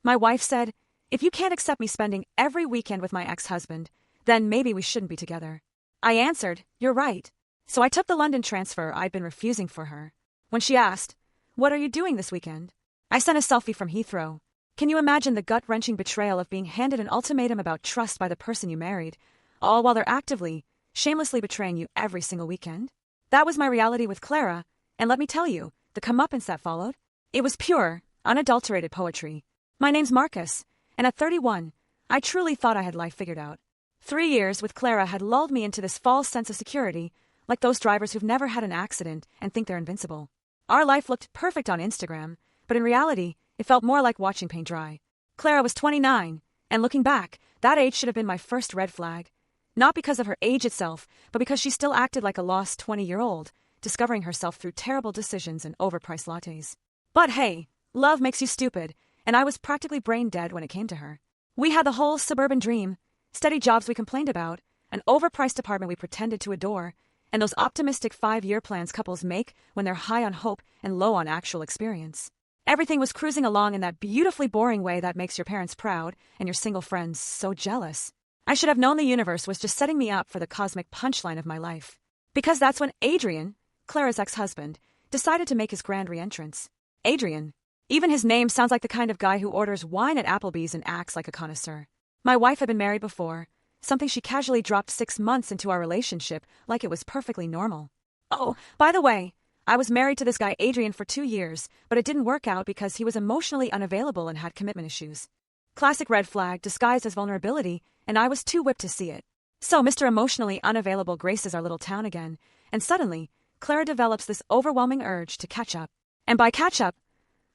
My wife said, "If you can't accept me spending every weekend with my ex-husband, then maybe we shouldn't be together." I answered, "You're right." So I took the London transfer I'd been refusing for her. When she asked, "What are you doing this weekend?" I sent a selfie from Heathrow. Can you imagine the gut-wrenching betrayal of being handed an ultimatum about trust by the person you married, all while they're actively, shamelessly betraying you every single weekend? That was my reality with Clara, and let me tell you, the comeuppance that followed, it was pure, unadulterated poetry. My name's Marcus, and at 31, I truly thought I had life figured out. 3 years with Clara had lulled me into this false sense of security, like those drivers who've never had an accident and think they're invincible. Our life looked perfect on Instagram, but in reality, it felt more like watching paint dry. Clara was 29, and looking back, that age should have been my first red flag. Not because of her age itself, but because she still acted like a lost 20-year-old, discovering herself through terrible decisions and overpriced lattes. But hey, love makes you stupid, and I was practically brain dead when it came to her. We had the whole suburban dream, steady jobs we complained about, an overpriced apartment we pretended to adore, and those optimistic 5-year plans couples make when they're high on hope and low on actual experience. Everything was cruising along in that beautifully boring way that makes your parents proud and your single friends so jealous. I should have known the universe was just setting me up for the cosmic punchline of my life. Because that's when Adrian, Clara's ex-husband, decided to make his grand re-entrance. Adrian. Even his name sounds like the kind of guy who orders wine at Applebee's and acts like a connoisseur. My wife had been married before, something she casually dropped 6 months into our relationship like it was perfectly normal. Oh, by the way, I was married to this guy Adrian for 2 years, but it didn't work out because he was emotionally unavailable and had commitment issues. Classic red flag disguised as vulnerability, and I was too whipped to see it. So Mr. Emotionally Unavailable graces our little town again, and suddenly, Clara develops this overwhelming urge to catch up. And by catch up,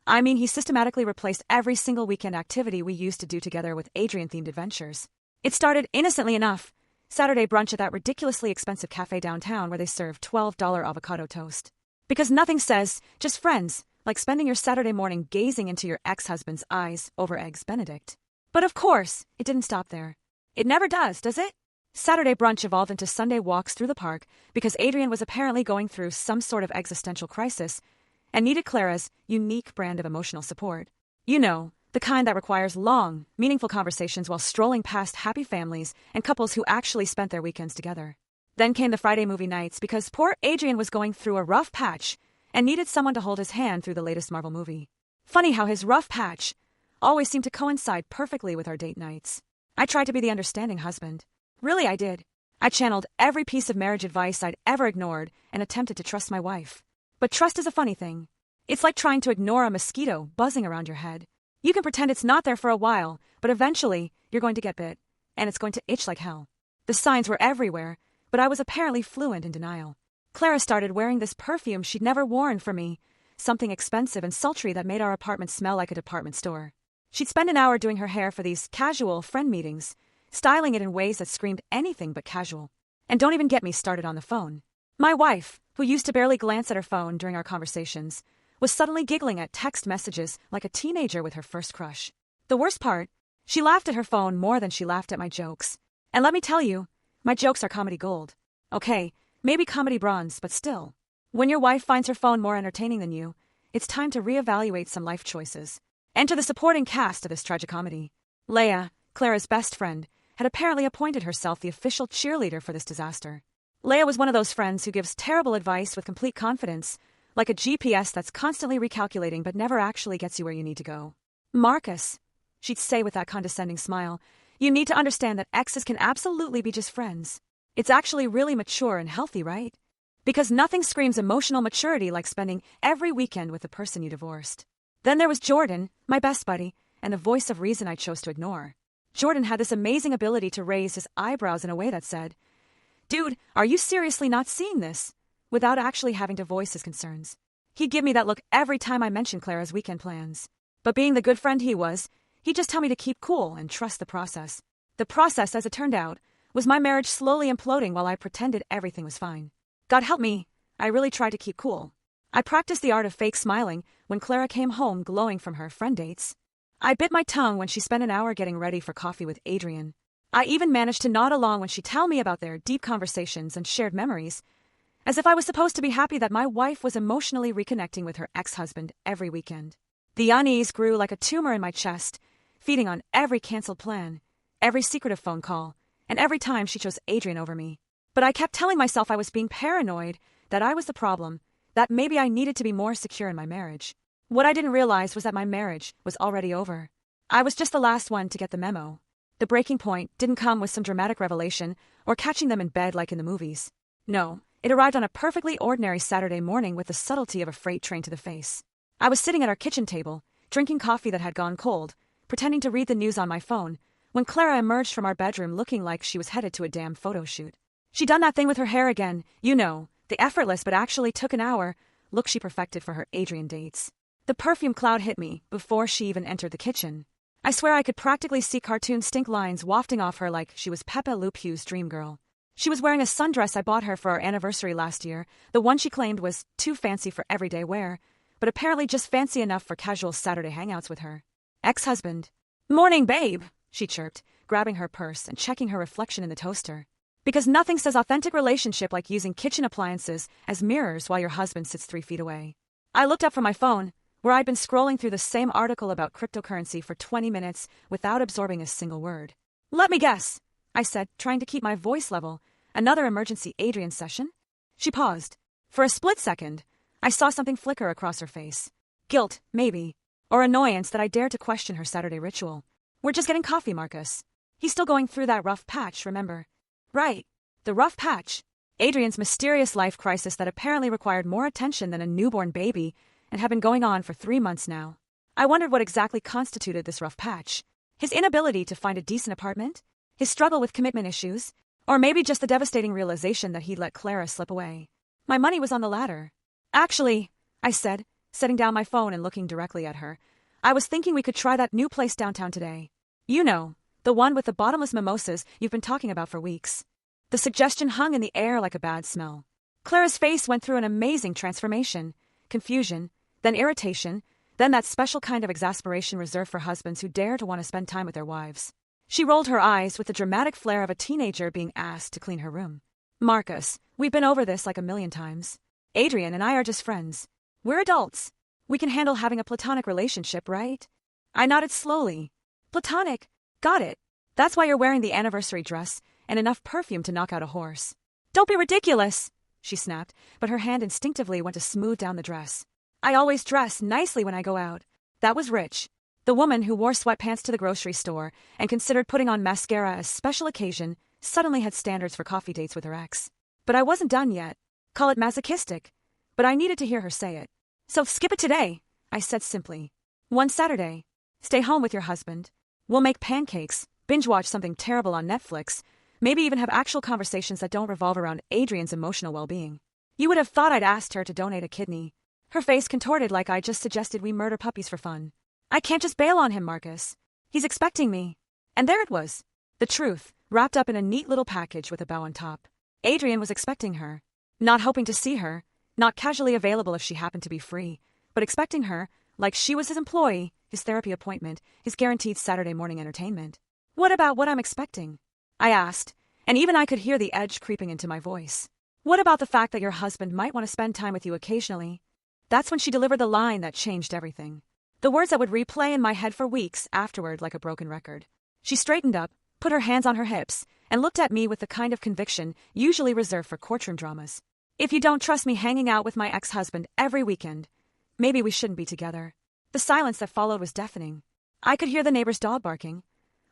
I mean he systematically replaced every single weekend activity we used to do together with Adrian-themed adventures. It started innocently enough, Saturday brunch at that ridiculously expensive cafe downtown where they serve $12 avocado toast. Because nothing says, just friends, like spending your Saturday morning gazing into your ex-husband's eyes over Eggs Benedict. But of course, it didn't stop there. It never does it? Saturday brunch evolved into Sunday walks through the park because Adrian was apparently going through some sort of existential crisis and needed Clara's unique brand of emotional support. You know, the kind that requires long, meaningful conversations while strolling past happy families and couples who actually spent their weekends together. Then came the Friday movie nights because poor Adrian was going through a rough patch and needed someone to hold his hand through the latest Marvel movie. Funny how his rough patch always seemed to coincide perfectly with our date nights. I tried to be the understanding husband. Really, I did. I channeled every piece of marriage advice I'd ever ignored and attempted to trust my wife. But trust is a funny thing. It's like trying to ignore a mosquito buzzing around your head. You can pretend it's not there for a while, but eventually, you're going to get bit, and it's going to itch like hell. The signs were everywhere, but I was apparently fluent in denial. Clara started wearing this perfume she'd never worn for me, something expensive and sultry that made our apartment smell like a department store. She'd spend an hour doing her hair for these casual friend meetings, styling it in ways that screamed anything but casual. And don't even get me started on the phone. My wife, who used to barely glance at her phone during our conversations, was suddenly giggling at text messages like a teenager with her first crush. The worst part, she laughed at her phone more than she laughed at my jokes. And let me tell you, my jokes are comedy gold. Okay, maybe comedy bronze, but still. When your wife finds her phone more entertaining than you, it's time to reevaluate some life choices. Enter the supporting cast of this tragicomedy. Leia, Clara's best friend, had apparently appointed herself the official cheerleader for this disaster. Leia was one of those friends who gives terrible advice with complete confidence, like a GPS that's constantly recalculating but never actually gets you where you need to go. Marcus, she'd say with that condescending smile, you need to understand that exes can absolutely be just friends. It's actually really mature and healthy, right? Because nothing screams emotional maturity like spending every weekend with the person you divorced. Then there was Jordan, my best buddy, and the voice of reason I chose to ignore. Jordan had this amazing ability to raise his eyebrows in a way that said, "Dude, are you seriously not seeing this?" without actually having to voice his concerns. He'd give me that look every time I mentioned Clara's weekend plans. But being the good friend he was, he'd just tell me to keep cool and trust the process. The process, as it turned out, was my marriage slowly imploding while I pretended everything was fine. God help me, I really tried to keep cool. I practiced the art of fake smiling when Clara came home glowing from her friend dates. I bit my tongue when she spent an hour getting ready for coffee with Adrian. I even managed to nod along when she'd tell me about their deep conversations and shared memories, as if I was supposed to be happy that my wife was emotionally reconnecting with her ex-husband every weekend. The unease grew like a tumor in my chest, feeding on every canceled plan, every secretive phone call, and every time she chose Adrian over me. But I kept telling myself I was being paranoid, that I was the problem, that maybe I needed to be more secure in my marriage. What I didn't realize was that my marriage was already over. I was just the last one to get the memo. The breaking point didn't come with some dramatic revelation or catching them in bed like in the movies. No, it arrived on a perfectly ordinary Saturday morning with the subtlety of a freight train to the face. I was sitting at our kitchen table, drinking coffee that had gone cold, pretending to read the news on my phone, when Clara emerged from our bedroom looking like she was headed to a damn photo shoot. She'd done that thing with her hair again, you know, the effortless but actually took an hour look she perfected for her Adrian dates. The perfume cloud hit me before she even entered the kitchen. I swear I could practically see cartoon stink lines wafting off her like she was Pepe Le Pew's dream girl. She was wearing a sundress I bought her for our anniversary last year, the one she claimed was too fancy for everyday wear, but apparently just fancy enough for casual Saturday hangouts with her ex-husband. "Morning, babe," she chirped, grabbing her purse and checking her reflection in the toaster. Because nothing says authentic relationship like using kitchen appliances as mirrors while your husband sits 3 feet away. I looked up from my phone, where I'd been scrolling through the same article about cryptocurrency for 20 minutes without absorbing a single word. "Let me guess," I said, trying to keep my voice level. "Another emergency Adrian session?" She paused. For a split second, I saw something flicker across her face. Guilt, maybe, or annoyance that I dared to question her Saturday ritual. "We're just getting coffee, Marcus. He's still going through that rough patch, remember?" "Right. The rough patch." Adrian's mysterious life crisis that apparently required more attention than a newborn baby and had been going on for 3 months now. I wondered what exactly constituted this rough patch. His inability to find a decent apartment? His struggle with commitment issues? Or maybe just the devastating realization that he'd let Clara slip away. My money was on the latter. "Actually," I said, setting down my phone and looking directly at her, "I was thinking we could try that new place downtown today. You know, the one with the bottomless mimosas you've been talking about for weeks." The suggestion hung in the air like a bad smell. Clara's face went through an amazing transformation. Confusion, then irritation, then that special kind of exasperation reserved for husbands who dare to want to spend time with their wives. She rolled her eyes with the dramatic flair of a teenager being asked to clean her room. "Marcus, we've been over this like a million times. Adrian and I are just friends. We're adults. We can handle having a platonic relationship, right?" I nodded slowly. "Platonic? Got it. That's why you're wearing the anniversary dress and enough perfume to knock out a horse." "Don't be ridiculous," she snapped, but her hand instinctively went to smooth down the dress. "I always dress nicely when I go out." That was Rich, the woman who wore sweatpants to the grocery store and considered putting on mascara a special occasion, suddenly had standards for coffee dates with her ex. But I wasn't done yet. Call it masochistic, but I needed to hear her say it. "So skip it today," I said simply. "One Saturday. Stay home with your husband. We'll make pancakes, binge-watch something terrible on Netflix, maybe even have actual conversations that don't revolve around Adrian's emotional well-being." You would have thought I'd asked her to donate a kidney. Her face contorted like I just suggested we murder puppies for fun. "I can't just bail on him, Marcus. He's expecting me." And there it was. The truth, wrapped up in a neat little package with a bow on top. Adrian was expecting her. Not hoping to see her, not casually available if she happened to be free, but expecting her, like she was his employee, his therapy appointment, his guaranteed Saturday morning entertainment. "What about what I'm expecting?" I asked, and even I could hear the edge creeping into my voice. "What about the fact that your husband might want to spend time with you occasionally?" That's when she delivered the line that changed everything. The words that would replay in my head for weeks afterward like a broken record. She straightened up, put her hands on her hips, and looked at me with the kind of conviction usually reserved for courtroom dramas. "If you don't trust me hanging out with my ex-husband every weekend, maybe we shouldn't be together." The silence that followed was deafening. I could hear the neighbor's dog barking,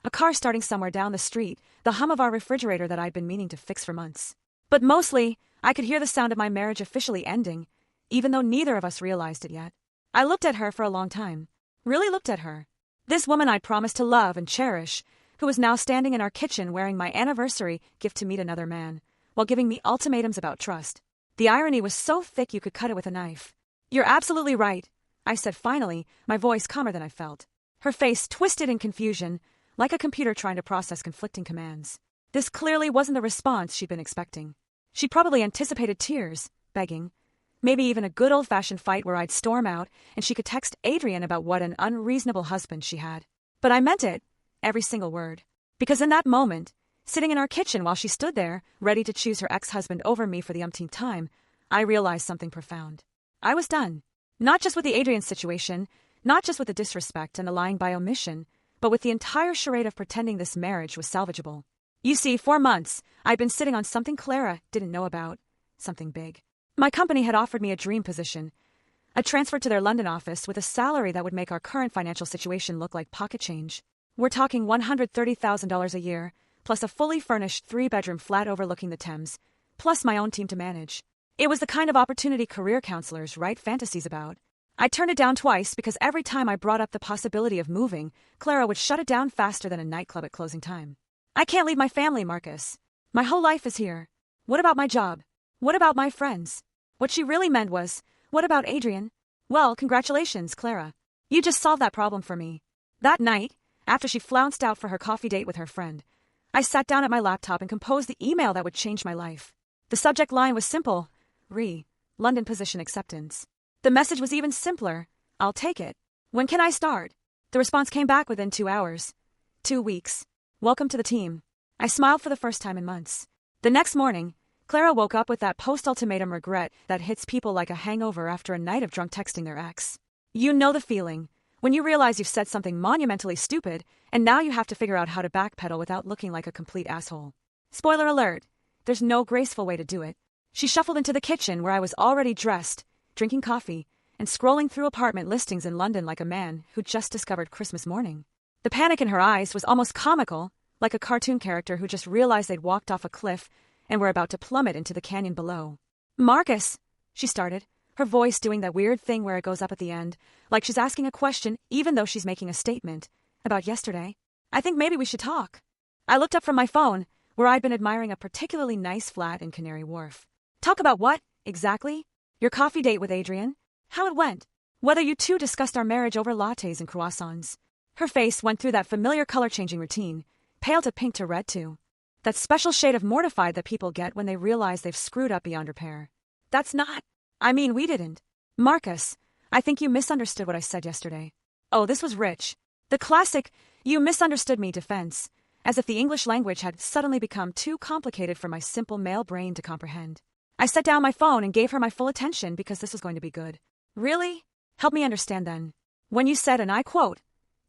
a car starting somewhere down the street, the hum of our refrigerator that I'd been meaning to fix for months. But mostly, I could hear the sound of my marriage officially ending, even though neither of us realized it yet. I looked at her for a long time. Really looked at her. This woman I'd promised to love and cherish, who was now standing in our kitchen wearing my anniversary gift to meet another man, while giving me ultimatums about trust. The irony was so thick you could cut it with a knife. "You're absolutely right," I said finally, my voice calmer than I felt. Her face twisted in confusion, like a computer trying to process conflicting commands. This clearly wasn't the response she'd been expecting. She probably anticipated tears, begging, maybe even a good old-fashioned fight where I'd storm out and she could text Adrian about what an unreasonable husband she had. But I meant it, every single word. Because in that moment, sitting in our kitchen while she stood there, ready to choose her ex-husband over me for the umpteenth time, I realized something profound. I was done. Not just with the Adrian situation, not just with the disrespect and the lying by omission, but with the entire charade of pretending this marriage was salvageable. You see, 4 months, I'd been sitting on something Clara didn't know about. Something big. My company had offered me a dream position. A transfer to their London office with a salary that would make our current financial situation look like pocket change. We're talking $130,000 a year, plus a fully furnished 3-bedroom flat overlooking the Thames, plus my own team to manage. It was the kind of opportunity career counselors write fantasies about. I turned it down twice because every time I brought up the possibility of moving, Clara would shut it down faster than a nightclub at closing time. I can't leave my family, Marcus. My whole life is here. What about my job? What about my friends? What she really meant was, what about Adrian? Well, congratulations, Clara. You just solved that problem for me. That night, after she flounced out for her coffee date with her friend, I sat down at my laptop and composed the email that would change my life. The subject line was simple. London position acceptance. The message was even simpler. I'll take it. When can I start? The response came back within 2 hours. 2 weeks. Welcome to the team. I smiled for the first time in months. The next morning, Clara woke up with that post-ultimatum regret that hits people like a hangover after a night of drunk texting their ex. You know the feeling, when you realize you've said something monumentally stupid, and now you have to figure out how to backpedal without looking like a complete asshole. Spoiler alert, there's no graceful way to do it. She shuffled into the kitchen where I was already dressed, drinking coffee, and scrolling through apartment listings in London like a man who just discovered Christmas morning. The panic in her eyes was almost comical, like a cartoon character who just realized they'd walked off a cliff and were about to plummet into the canyon below. Marcus, she started, her voice doing that weird thing where it goes up at the end, like she's asking a question even though she's making a statement. About yesterday? I think maybe we should talk. I looked up from my phone, where I'd been admiring a particularly nice flat in Canary Wharf. Talk about what, exactly? Your coffee date with Adrian? How it went? Whether you two discussed our marriage over lattes and croissants. Her face went through that familiar color-changing routine, pale to pink to red too. That special shade of mortified that people get when they realize they've screwed up beyond repair. That's not... I mean, we didn't. Marcus, I think you misunderstood what I said yesterday. Oh, this was rich. The classic, you misunderstood me defense, as if the English language had suddenly become too complicated for my simple male brain to comprehend. I set down my phone and gave her my full attention because this was going to be good. Really? Help me understand then. When you said, and I quote,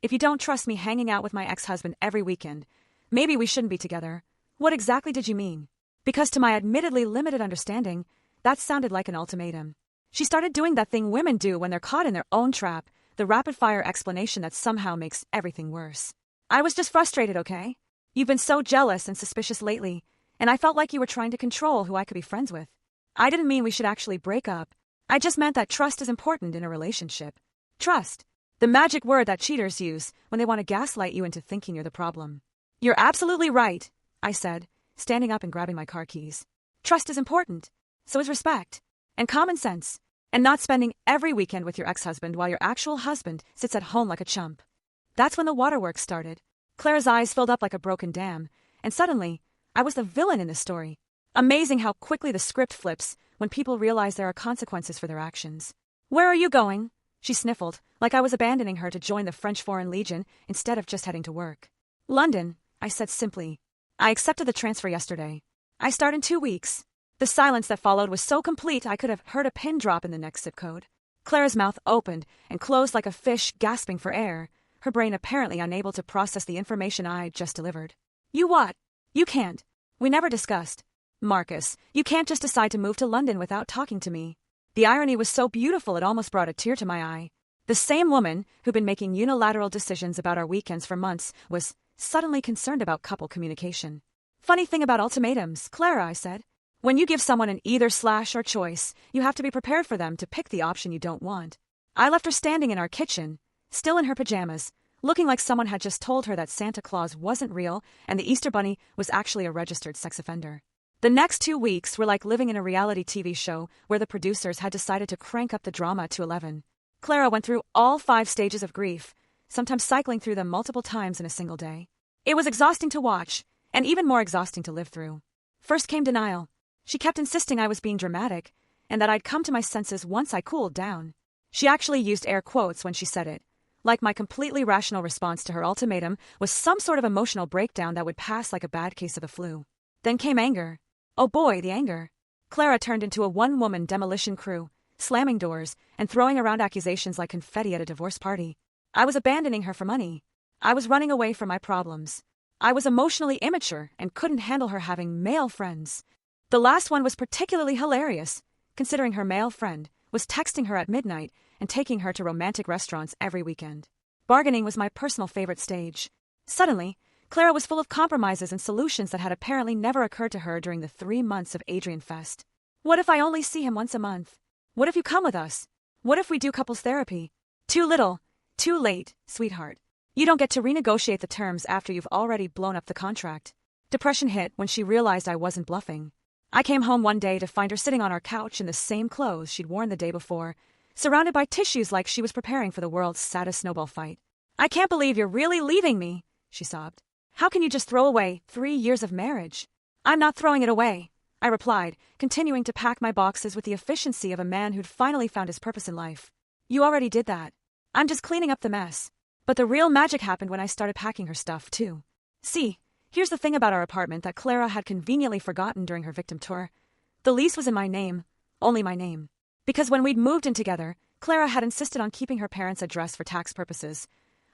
if you don't trust me hanging out with my ex-husband every weekend, maybe we shouldn't be together. What exactly did you mean? Because to my admittedly limited understanding, that sounded like an ultimatum. She started doing that thing women do when they're caught in their own trap, the rapid-fire explanation that somehow makes everything worse. I was just frustrated, okay? You've been so jealous and suspicious lately, and I felt like you were trying to control who I could be friends with. I didn't mean we should actually break up. I just meant that trust is important in a relationship. Trust. The magic word that cheaters use when they want to gaslight you into thinking you're the problem. You're absolutely right, I said, standing up and grabbing my car keys. Trust is important. So is respect. And common sense. And not spending every weekend with your ex-husband while your actual husband sits at home like a chump. That's when the waterworks started. Clara's eyes filled up like a broken dam, and suddenly, I was the villain in this story. Amazing how quickly the script flips when people realize there are consequences for their actions. Where are you going? She sniffled, like I was abandoning her to join the French Foreign Legion instead of just heading to work. London, I said simply. I accepted the transfer yesterday. I start in 2 weeks. The silence that followed was so complete I could have heard a pin drop in the next zip code. Clara's mouth opened and closed like a fish gasping for air, her brain apparently unable to process the information I'd just delivered. You what? You can't. We never discussed. Marcus, you can't just decide to move to London without talking to me. The irony was so beautiful it almost brought a tear to my eye. The same woman who'd been making unilateral decisions about our weekends for months was suddenly concerned about couple communication. Funny thing about ultimatums, Clara, I said. When you give someone an either/or choice, you have to be prepared for them to pick the option you don't want. I left her standing in our kitchen, still in her pajamas, looking like someone had just told her that Santa Claus wasn't real and the Easter Bunny was actually a registered sex offender. The next 2 weeks were like living in a reality TV show where the producers had decided to crank up the drama to 11. Clara went through all 5 stages of grief, sometimes cycling through them multiple times in a single day. It was exhausting to watch, and even more exhausting to live through. First came denial. She kept insisting I was being dramatic, and that I'd come to my senses once I cooled down. She actually used air quotes when she said it, like my completely rational response to her ultimatum was some sort of emotional breakdown that would pass like a bad case of the flu. Then came anger. Oh boy, the anger. Clara turned into a one-woman demolition crew, slamming doors and throwing around accusations like confetti at a divorce party. I was abandoning her for money. I was running away from my problems. I was emotionally immature and couldn't handle her having male friends. The last one was particularly hilarious, considering her male friend was texting her at midnight and taking her to romantic restaurants every weekend. Bargaining was my personal favorite stage. Suddenly, Clara was full of compromises and solutions that had apparently never occurred to her during the 3 months of Adrian Fest. What if I only see him once a month? What if you come with us? What if we do couples therapy? Too little, too late, sweetheart. You don't get to renegotiate the terms after you've already blown up the contract. Depression hit when she realized I wasn't bluffing. I came home one day to find her sitting on our couch in the same clothes she'd worn the day before, surrounded by tissues like she was preparing for the world's saddest snowball fight. I can't believe you're really leaving me, she sobbed. How can you just throw away 3 years of marriage? I'm not throwing it away, I replied, continuing to pack my boxes with the efficiency of a man who'd finally found his purpose in life. You already did that. I'm just cleaning up the mess. But the real magic happened when I started packing her stuff, too. See, here's the thing about our apartment that Clara had conveniently forgotten during her victim tour. The lease was in my name, only my name. Because when we'd moved in together, Clara had insisted on keeping her parents' address for tax purposes.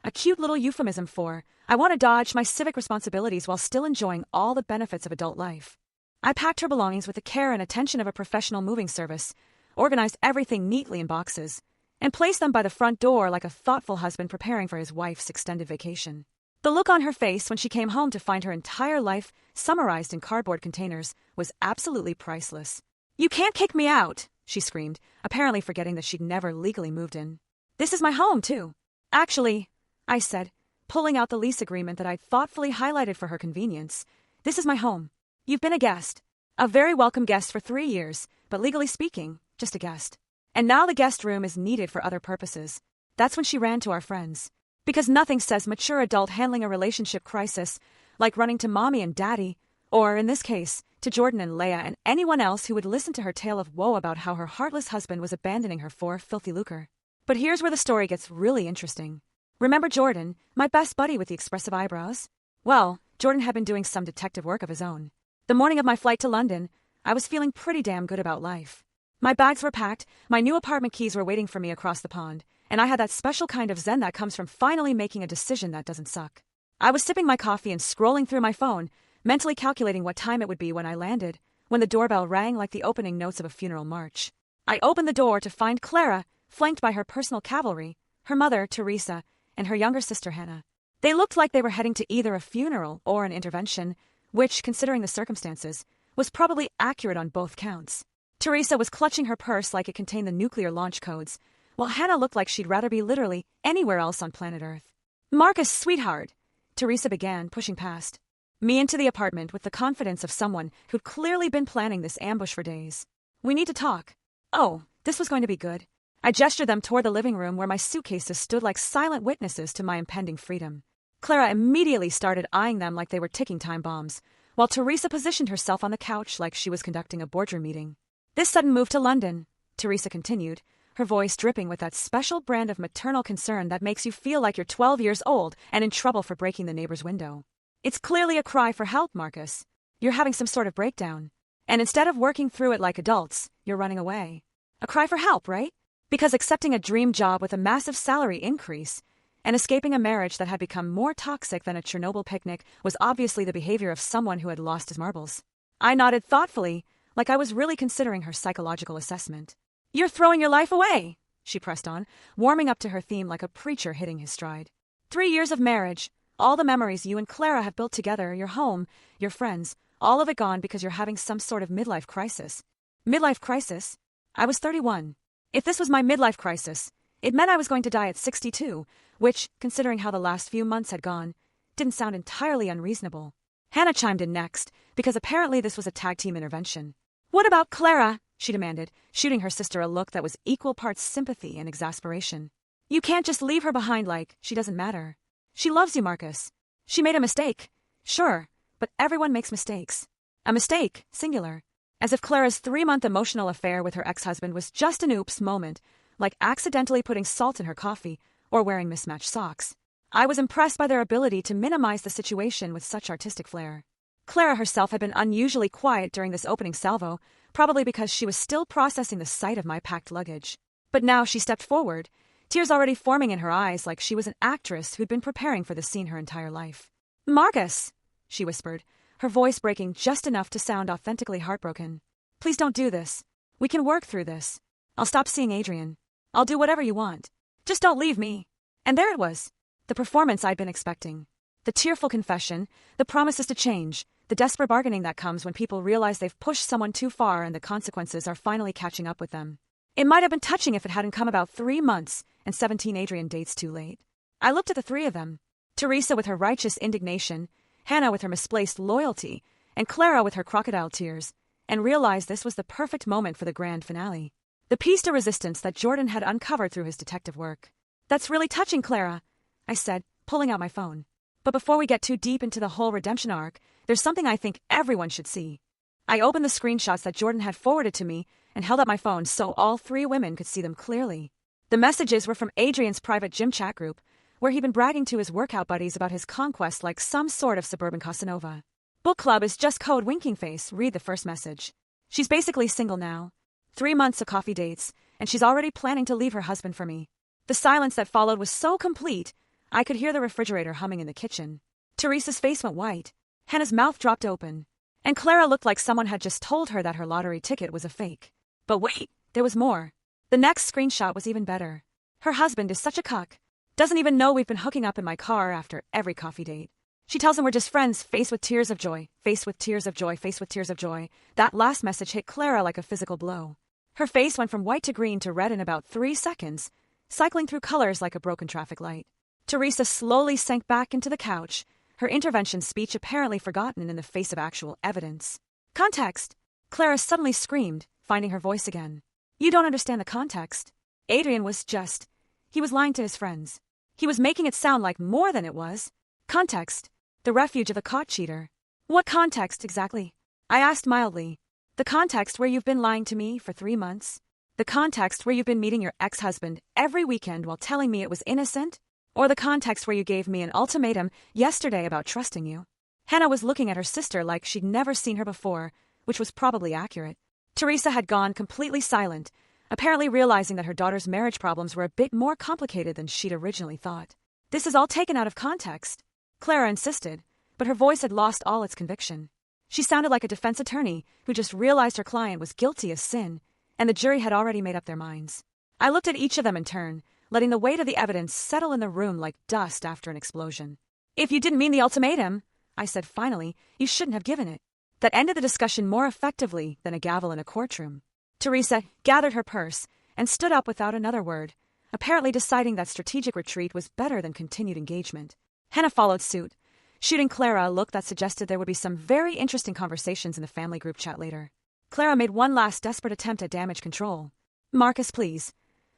A cute little euphemism for, I want to dodge my civic responsibilities while still enjoying all the benefits of adult life. I packed her belongings with the care and attention of a professional moving service, organized everything neatly in boxes, and placed them by the front door like a thoughtful husband preparing for his wife's extended vacation. The look on her face when she came home to find her entire life summarized in cardboard containers was absolutely priceless. You can't kick me out, she screamed, apparently forgetting that she'd never legally moved in. This is my home, too. Actually, I said, pulling out the lease agreement that I'd thoughtfully highlighted for her convenience. This is my home. You've been a guest. A very welcome guest for 3 years, but legally speaking, just a guest. And now the guest room is needed for other purposes. That's when she ran to our friends. Because nothing says mature adult handling a relationship crisis like running to mommy and daddy, or in this case, to Jordan and Leia and anyone else who would listen to her tale of woe about how her heartless husband was abandoning her for filthy lucre. But here's where the story gets really interesting. Remember Jordan, my best buddy with the expressive eyebrows? Well, Jordan had been doing some detective work of his own. The morning of my flight to London, I was feeling pretty damn good about life. My bags were packed, my new apartment keys were waiting for me across the pond, and I had that special kind of zen that comes from finally making a decision that doesn't suck. I was sipping my coffee and scrolling through my phone, mentally calculating what time it would be when I landed, when the doorbell rang like the opening notes of a funeral march. I opened the door to find Clara, flanked by her personal cavalry, her mother, Teresa, and her younger sister, Hannah. They looked like they were heading to either a funeral or an intervention, which, considering the circumstances, was probably accurate on both counts. Teresa was clutching her purse like it contained the nuclear launch codes, while Hannah looked like she'd rather be literally anywhere else on planet Earth. Marcus, sweetheart, Teresa began, pushing past me into the apartment with the confidence of someone who'd clearly been planning this ambush for days. We need to talk. Oh, this was going to be good. I gestured them toward the living room where my suitcases stood like silent witnesses to my impending freedom. Clara immediately started eyeing them like they were ticking time bombs, while Teresa positioned herself on the couch like she was conducting a boardroom meeting. This sudden move to London, Teresa continued, her voice dripping with that special brand of maternal concern that makes you feel like you're 12 years old and in trouble for breaking the neighbor's window. It's clearly a cry for help, Marcus. You're having some sort of breakdown. And instead of working through it like adults, you're running away. A cry for help, right? Because accepting a dream job with a massive salary increase and escaping a marriage that had become more toxic than a Chernobyl picnic was obviously the behavior of someone who had lost his marbles. I nodded thoughtfully, like I was really considering her psychological assessment. You're throwing your life away, she pressed on, warming up to her theme like a preacher hitting his stride. 3 years of marriage, all the memories you and Clara have built together, your home, your friends, all of it gone because you're having some sort of midlife crisis. Midlife crisis? I was 31. If this was my midlife crisis, it meant I was going to die at 62, which, considering how the last few months had gone, didn't sound entirely unreasonable. Hannah chimed in next, because apparently this was a tag team intervention. What about Clara? She demanded, shooting her sister a look that was equal parts sympathy and exasperation. You can't just leave her behind like she doesn't matter. She loves you, Marcus. She made a mistake. Sure, but everyone makes mistakes. A mistake, singular. As if Clara's 3-month emotional affair with her ex-husband was just an oops moment, like accidentally putting salt in her coffee or wearing mismatched socks. I was impressed by their ability to minimize the situation with such artistic flair. Clara herself had been unusually quiet during this opening salvo, probably because she was still processing the sight of my packed luggage. But now she stepped forward, tears already forming in her eyes like she was an actress who'd been preparing for the scene her entire life. "Marcus," she whispered, her voice breaking just enough to sound authentically heartbroken. "Please don't do this. We can work through this. I'll stop seeing Adrian. I'll do whatever you want. Just don't leave me." And there it was. The performance I'd been expecting. The tearful confession, the promises to change, the desperate bargaining that comes when people realize they've pushed someone too far and the consequences are finally catching up with them. It might have been touching if it hadn't come about 3 months and 17 Adrian dates too late. I looked at the three of them. Teresa with her righteous indignation, Hannah with her misplaced loyalty, and Clara with her crocodile tears, and realized this was the perfect moment for the grand finale. The piece de resistance that Jordan had uncovered through his detective work. "That's really touching, Clara," I said, pulling out my phone. "But before we get too deep into the whole redemption arc, there's something I think everyone should see." I opened the screenshots that Jordan had forwarded to me and held up my phone so all three women could see them clearly. The messages were from Adrian's private gym chat group, where he'd been bragging to his workout buddies about his conquest like some sort of suburban Casanova. "Book club is just code winking face," read the first message. "She's basically single now. 3 months of coffee dates, and she's already planning to leave her husband for me." The silence that followed was so complete, I could hear the refrigerator humming in the kitchen. Teresa's face went white. Hannah's mouth dropped open. And Clara looked like someone had just told her that her lottery ticket was a fake. But wait, there was more. The next screenshot was even better. "Her husband is such a cuck. Doesn't even know we've been hooking up in my car after every coffee date. She tells him we're just friends, face with tears of joy, face with tears of joy, face with tears of joy." That last message hit Clara like a physical blow. Her face went from white to green to red in about 3 seconds, cycling through colors like a broken traffic light. Teresa slowly sank back into the couch, her intervention speech apparently forgotten in the face of actual evidence. "Context!" Clara suddenly screamed, finding her voice again. "You don't understand the context. Adrian was just... he was lying to his friends. He was making it sound like more than it was. Context. The refuge of a caught cheater." "What context exactly?" I asked mildly. "The context where you've been lying to me for 3 months? The context where you've been meeting your ex-husband every weekend while telling me it was innocent? Or the context where you gave me an ultimatum yesterday about trusting you?" Hannah was looking at her sister like she'd never seen her before, which was probably accurate. Teresa had gone completely silent, apparently realizing that her daughter's marriage problems were a bit more complicated than she'd originally thought. "This is all taken out of context," Clara insisted, but her voice had lost all its conviction. She sounded like a defense attorney who just realized her client was guilty as sin, and the jury had already made up their minds. I looked at each of them in turn, letting the weight of the evidence settle in the room like dust after an explosion. "If you didn't mean the ultimatum," I said finally, "you shouldn't have given it." That ended the discussion more effectively than a gavel in a courtroom. Teresa gathered her purse and stood up without another word, apparently deciding that strategic retreat was better than continued engagement. Hannah followed suit, shooting Clara a look that suggested there would be some very interesting conversations in the family group chat later. Clara made one last desperate attempt at damage control. "Marcus, please.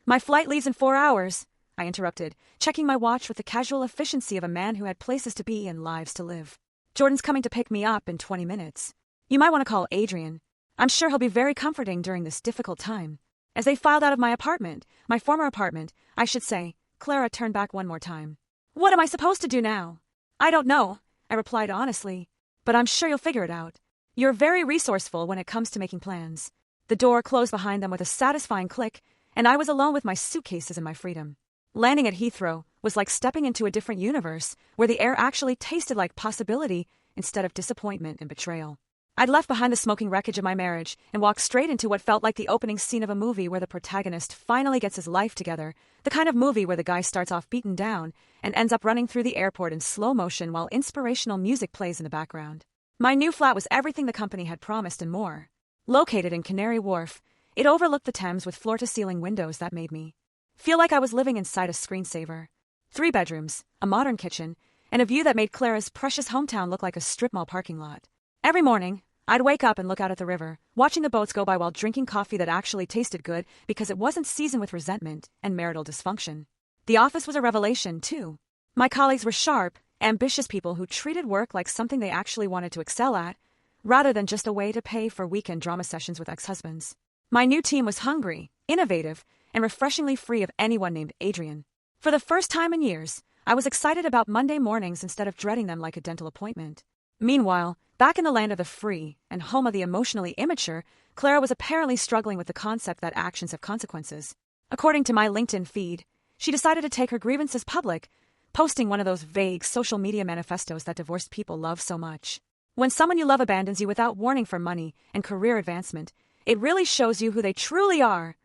My flight leaves in 4 hours," I interrupted, checking my watch with the casual efficiency of a man who had places to be and lives to live. "Jordan's coming to pick me up in 20 minutes. You might want to call Adrian. I'm sure he'll be very comforting during this difficult time." As they filed out of my apartment, my former apartment, I should say, Clara turned back one more time. "What am I supposed to do now?" "I don't know," I replied honestly, "but I'm sure you'll figure it out. You're very resourceful when it comes to making plans." The door closed behind them with a satisfying click, and I was alone with my suitcases and my freedom. Landing at Heathrow was like stepping into a different universe where the air actually tasted like possibility instead of disappointment and betrayal. I'd left behind the smoking wreckage of my marriage and walked straight into what felt like the opening scene of a movie where the protagonist finally gets his life together, the kind of movie where the guy starts off beaten down and ends up running through the airport in slow motion while inspirational music plays in the background. My new flat was everything the company had promised and more. Located in Canary Wharf, it overlooked the Thames with floor-to-ceiling windows that made me feel like I was living inside a screensaver. 3 bedrooms, a modern kitchen, and a view that made Clara's precious hometown look like a strip mall parking lot. Every morning, I'd wake up and look out at the river, watching the boats go by while drinking coffee that actually tasted good because it wasn't seasoned with resentment and marital dysfunction. The office was a revelation, too. My colleagues were sharp, ambitious people who treated work like something they actually wanted to excel at, rather than just a way to pay for weekend drama sessions with ex-husbands. My new team was hungry, innovative, and refreshingly free of anyone named Adrian. For the first time in years, I was excited about Monday mornings instead of dreading them like a dental appointment. Meanwhile, back in the land of the free and home of the emotionally immature, Clara was apparently struggling with the concept that actions have consequences. According to my LinkedIn feed, She decided to take her grievances public, posting one of those vague social media manifestos that divorced people love so much. When someone you love abandons you without warning for money and career advancement, it really shows you who they truly are,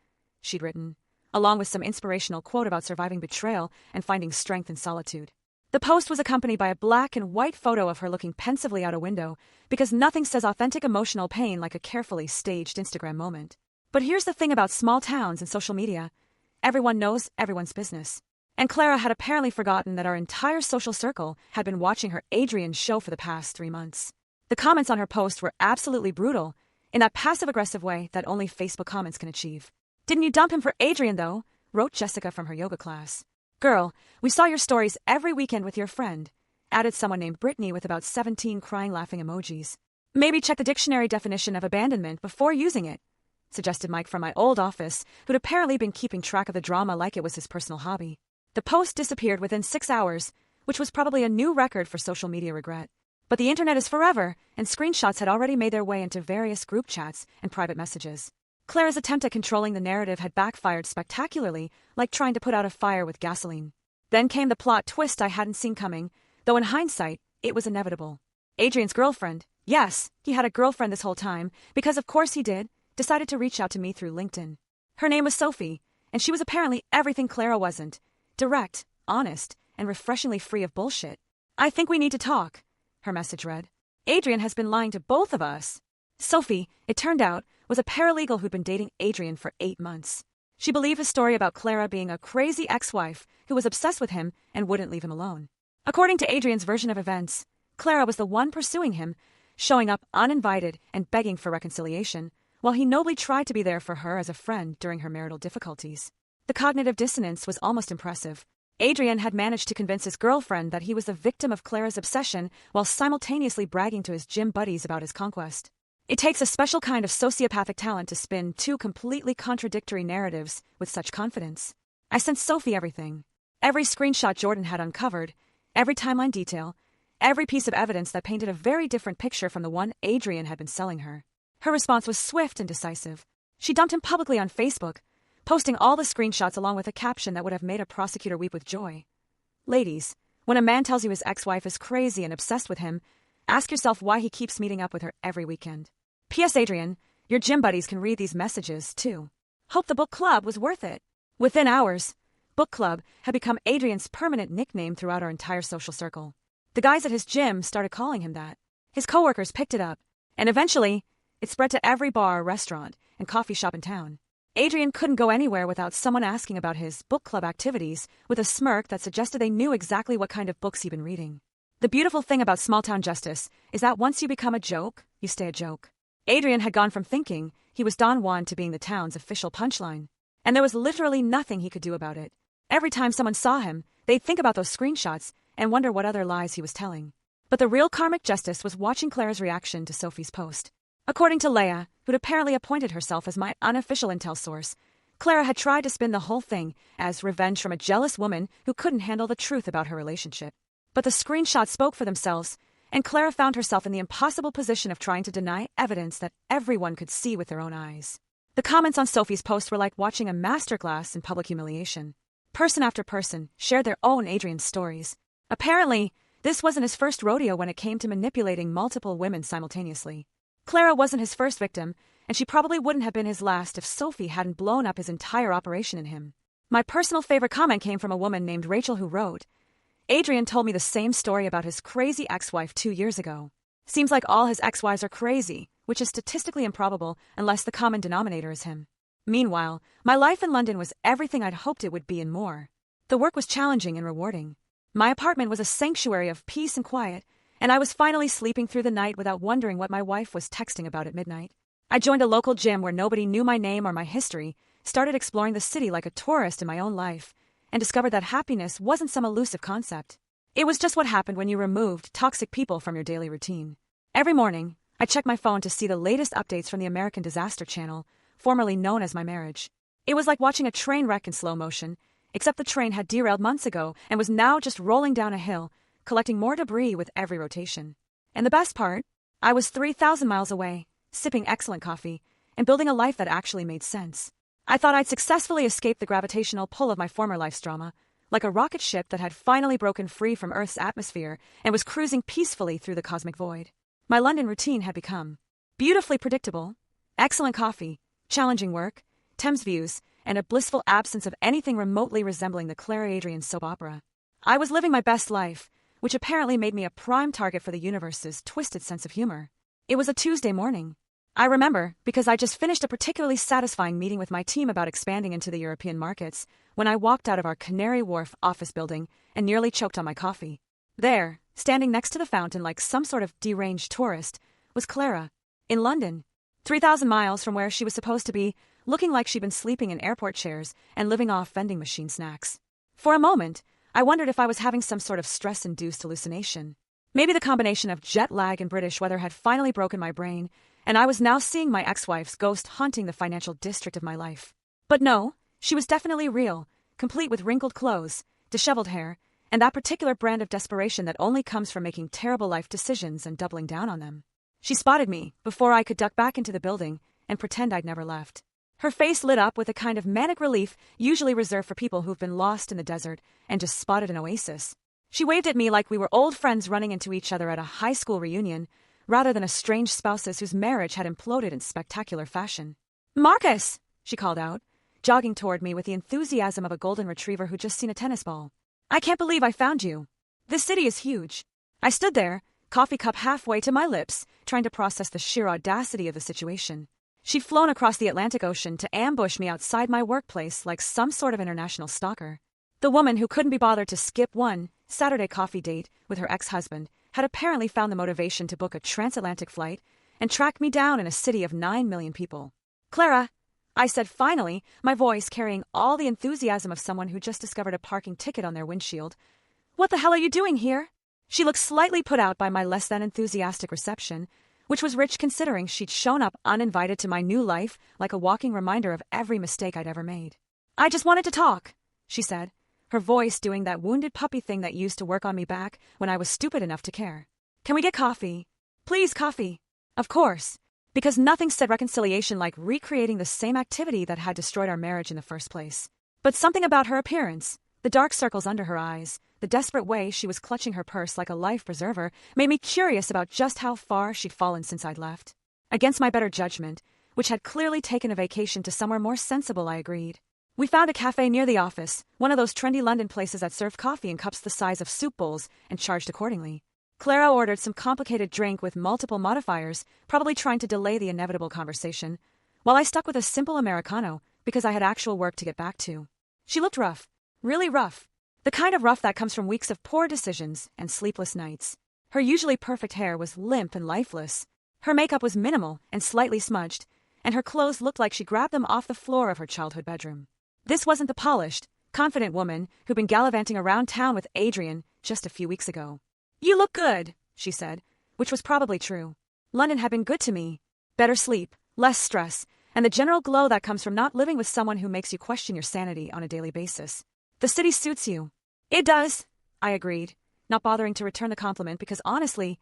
she'd written, along with some inspirational quote about surviving betrayal and finding strength in solitude. The post was accompanied by a black and white photo of her looking pensively out a window, because nothing says authentic emotional pain like a carefully staged Instagram moment. But here's the thing about small towns and social media. Everyone knows everyone's business. And Clara had apparently forgotten that our entire social circle had been watching her Adrian show for the past 3 months. The comments on her post were absolutely brutal, in that passive-aggressive way that only Facebook comments can achieve. "Didn't you dump him for Adrian, though?" wrote Jessica from her yoga class. "Girl, we saw your stories every weekend with your friend," added someone named Brittany with about 17 crying laughing emojis. "Maybe check the dictionary definition of abandonment before using it," suggested Mike from my old office, who'd apparently been keeping track of the drama like it was his personal hobby. The post disappeared within 6 hours, which was probably a new record for social media regret. But the internet is forever, and screenshots had already made their way into various group chats and private messages. Clara's attempt at controlling the narrative had backfired spectacularly, like trying to put out a fire with gasoline. Then came the plot twist I hadn't seen coming, though in hindsight, it was inevitable. Adrian's girlfriend, yes, he had a girlfriend this whole time, because of course he did, decided to reach out to me through LinkedIn. Her name was Sophie, and she was apparently everything Clara wasn't: direct, honest, and refreshingly free of bullshit. "I think we need to talk," her message read. "Adrian has been lying to both of us." Sophie, it turned out, was a paralegal who'd been dating Adrian for 8 months. She believed his story about Clara being a crazy ex-wife who was obsessed with him and wouldn't leave him alone. According to Adrian's version of events, Clara was the one pursuing him, showing up uninvited and begging for reconciliation, while he nobly tried to be there for her as a friend during her marital difficulties. The cognitive dissonance was almost impressive. Adrian had managed to convince his girlfriend that he was the victim of Clara's obsession while simultaneously bragging to his gym buddies about his conquest. It takes a special kind of sociopathic talent to spin 2 completely contradictory narratives with such confidence. I sent Sophie everything. Every screenshot Jordan had uncovered, every timeline detail, every piece of evidence that painted a very different picture from the one Adrian had been selling her. Her response was swift and decisive. She dumped him publicly on Facebook, posting all the screenshots along with a caption that would have made a prosecutor weep with joy. Ladies, when a man tells you his ex-wife is crazy and obsessed with him, ask yourself why he keeps meeting up with her every weekend. P.S. Adrian, your gym buddies can read these messages, too. Hope the book club was worth it. Within hours, book club had become Adrian's permanent nickname throughout our entire social circle. The guys at his gym started calling him that. His coworkers picked it up, and eventually, it spread to every bar, restaurant, and coffee shop in town. Adrian couldn't go anywhere without someone asking about his book club activities with a smirk that suggested they knew exactly what kind of books he'd been reading. The beautiful thing about small-town justice is that once you become a joke, you stay a joke. Adrian had gone from thinking he was Don Juan to being the town's official punchline, and there was literally nothing he could do about it. Every time someone saw him, they'd think about those screenshots and wonder what other lies he was telling. But the real karmic justice was watching Clara's reaction to Sophie's post. According to Leia, who'd apparently appointed herself as my unofficial intel source, Clara had tried to spin the whole thing as revenge from a jealous woman who couldn't handle the truth about her relationship. But the screenshots spoke for themselves, and Clara found herself in the impossible position of trying to deny evidence that everyone could see with their own eyes. The comments on Sophie's post were like watching a masterclass in public humiliation. Person after person shared their own Adrian stories. Apparently, this wasn't his first rodeo when it came to manipulating multiple women simultaneously. Clara wasn't his first victim, and she probably wouldn't have been his last if Sophie hadn't blown up his entire operation in him. My personal favorite comment came from a woman named Rachel who wrote, "Adrian told me the same story about his crazy ex-wife 2 years ago. Seems like all his ex-wives are crazy, which is statistically improbable unless the common denominator is him." Meanwhile, my life in London was everything I'd hoped it would be and more. The work was challenging and rewarding. My apartment was a sanctuary of peace and quiet, and I was finally sleeping through the night without wondering what my wife was texting about at midnight. I joined a local gym where nobody knew my name or my history, started exploring the city like a tourist in my own life, and discovered that happiness wasn't some elusive concept. It was just what happened when you removed toxic people from your daily routine. Every morning, I checked my phone to see the latest updates from the American Disaster Channel, formerly known as My Marriage. It was like watching a train wreck in slow motion, except the train had derailed months ago and was now just rolling down a hill, collecting more debris with every rotation. And the best part? I was 3,000 miles away, sipping excellent coffee, and building a life that actually made sense. I thought I'd successfully escaped the gravitational pull of my former life's drama, like a rocket ship that had finally broken free from Earth's atmosphere and was cruising peacefully through the cosmic void. My London routine had become beautifully predictable: excellent coffee, challenging work, Thames views, and a blissful absence of anything remotely resembling the Clara Adrian soap opera. I was living my best life, which apparently made me a prime target for the universe's twisted sense of humor. It was a Tuesday morning. I remember because I just finished a particularly satisfying meeting with my team about expanding into the European markets when I walked out of our Canary Wharf office building and nearly choked on my coffee. There, standing next to the fountain like some sort of deranged tourist, was Clara, in London, 3,000 miles from where she was supposed to be, looking like she'd been sleeping in airport chairs and living off vending machine snacks. For a moment, I wondered if I was having some sort of stress-induced hallucination. Maybe the combination of jet lag and British weather had finally broken my brain, and I was now seeing my ex-wife's ghost haunting the financial district of my life. But no, she was definitely real, complete with wrinkled clothes, disheveled hair, and that particular brand of desperation that only comes from making terrible life decisions and doubling down on them. She spotted me before I could duck back into the building and pretend I'd never left. Her face lit up with a kind of manic relief usually reserved for people who've been lost in the desert and just spotted an oasis. She waved at me like we were old friends running into each other at a high school reunion, rather than estranged spouses whose marriage had imploded in spectacular fashion. "Marcus!" she called out, jogging toward me with the enthusiasm of a golden retriever who'd just seen a tennis ball. "I can't believe I found you. This city is huge." I stood there, coffee cup halfway to my lips, trying to process the sheer audacity of the situation. She'd flown across the Atlantic Ocean to ambush me outside my workplace like some sort of international stalker. The woman who couldn't be bothered to skip one Saturday coffee date with her ex-husband had apparently found the motivation to book a transatlantic flight and track me down in a city of 9 million people. "Clara," I said finally, my voice carrying all the enthusiasm of someone who just discovered a parking ticket on their windshield. "What the hell are you doing here?" She looked slightly put out by my less than enthusiastic reception, which was rich considering she'd shown up uninvited to my new life like a walking reminder of every mistake I'd ever made. "I just wanted to talk," she said, her voice doing that wounded puppy thing that used to work on me back when I was stupid enough to care. "Can we get coffee? Please, coffee." Of course, because nothing said reconciliation like recreating the same activity that had destroyed our marriage in the first place. But something about her appearance, the dark circles under her eyes, the desperate way she was clutching her purse like a life preserver, made me curious about just how far she'd fallen since I'd left. Against my better judgment, which had clearly taken a vacation to somewhere more sensible, I agreed. We found a cafe near the office, one of those trendy London places that served coffee in cups the size of soup bowls, and charged accordingly. Clara ordered some complicated drink with multiple modifiers, probably trying to delay the inevitable conversation, while I stuck with a simple Americano because I had actual work to get back to. She looked rough, really rough, the kind of rough that comes from weeks of poor decisions and sleepless nights. Her usually perfect hair was limp and lifeless. Her makeup was minimal and slightly smudged, and her clothes looked like she grabbed them off the floor of her childhood bedroom. This wasn't the polished, confident woman who'd been gallivanting around town with Adrian just a few weeks ago. "You look good," she said, which was probably true. London had been good to me. Better sleep, less stress, and the general glow that comes from not living with someone who makes you question your sanity on a daily basis. "The city suits you." "It does," I agreed, not bothering to return the compliment because honestly,